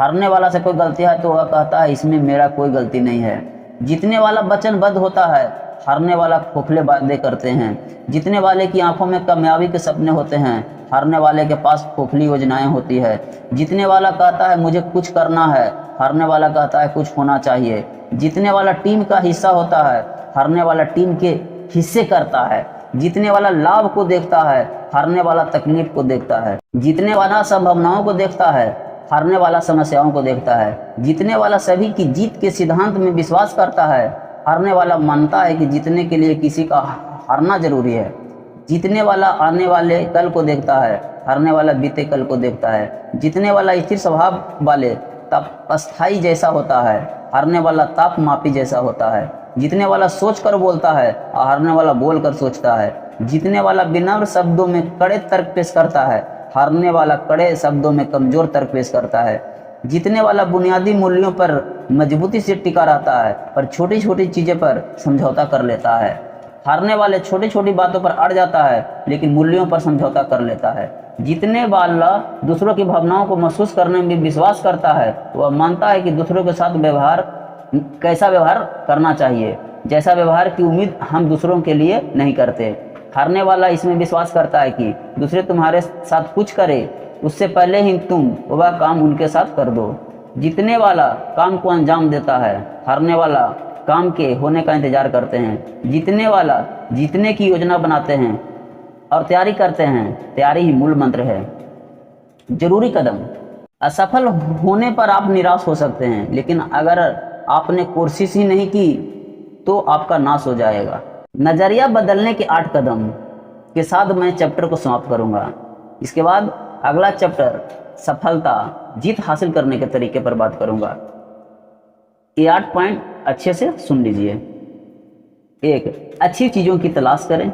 हारने वाला से कोई गलती है तो वह कहता है इसमें मेरा कोई गलती नहीं है। जीतने वाला वचनबद्ध होता है, हारने वाला खोखले वादे करते हैं। जीतने वाले की आंखों में कामयाबी के सपने होते हैं, हारने वाले के पास खोखली योजनाएं होती है। जीतने वाला कहता है मुझे कुछ करना है, हारने वाला कहता है कुछ होना चाहिए। जीतने वाला टीम का हिस्सा होता है, हारने वाला टीम के हिस्से करता है। जीतने वाला लाभ को देखता है, हारने वाला तकलीफ को देखता है। जीतने वाला संभावनाओं को देखता है, हारने वाला समस्याओं को देखता है। जीतने वाला सभी की जीत के सिद्धांत में विश्वास करता है, हारने वाला मानता है कि जीतने के लिए किसी का हारना जरूरी है। जीतने वाला आने वाले कल को देखता है, हारने वाला बीते कल को देखता है। जीतने वाला स्थिर स्वभाव वाले अस्थाई जैसा होता है, हारने वाला ताप मापी जैसा होता है। जीतने वाला सोच कर बोलता है और हारने वाला बोल कर सोचता है। जीतने वाला विनम्र शब्दों में कड़े तर्क पेश करता है, हारने वाला कड़े शब्दों में कमजोर तर्क पेश करता है। जीतने वाला बुनियादी मूल्यों पर मजबूती से टिका रहता है पर छोटी छोटी चीज़ों पर समझौता कर लेता है। हारने वाले छोटी छोटी बातों पर अड़ जाता है लेकिन मूल्यों पर समझौता कर लेता है। जीतने वाला दूसरों की भावनाओं को महसूस करने में विश्वास करता है, वह मानता है कि दूसरों के साथ कैसा व्यवहार करना चाहिए, जैसा व्यवहार की उम्मीद हम दूसरों के लिए नहीं करते। हारने वाला इसमें विश्वास करता है कि दूसरे तुम्हारे साथ कुछ करे उससे पहले ही तुम वह काम उनके साथ कर दो। जीतने वाला काम को अंजाम देता है, हारने वाला काम के होने का इंतजार करते हैं। जीतने वाला जीतने की योजना बनाते हैं और तैयारी करते हैं, तैयारी ही मूल मंत्र है। जरूरी कदम। असफल होने पर आप निराश हो सकते हैं, लेकिन अगर आपने कोशिश ही नहीं की तो आपका नाश हो जाएगा। नजरिया बदलने के 8 कदम के साथ मैं चैप्टर को समाप्त करूंगा। इसके बाद अगला चैप्टर सफलता जीत हासिल करने के तरीके पर बात करूंगा। ये 8 पॉइंट अच्छे से सुन लीजिए। 1, अच्छी चीज़ों की तलाश करें।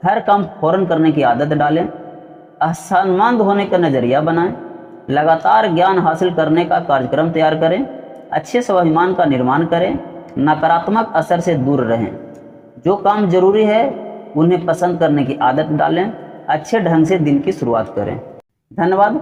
हर काम फौरन करने की आदत डालें। असम्मानित होने का नज़रिया बनाएं। लगातार ज्ञान हासिल करने का कार्यक्रम तैयार करें। अच्छे स्वाभिमान का निर्माण करें। नकारात्मक असर से दूर रहें। जो काम जरूरी है उन्हें पसंद करने की आदत डालें। अच्छे ढंग से दिन की शुरुआत करें। धन्यवाद।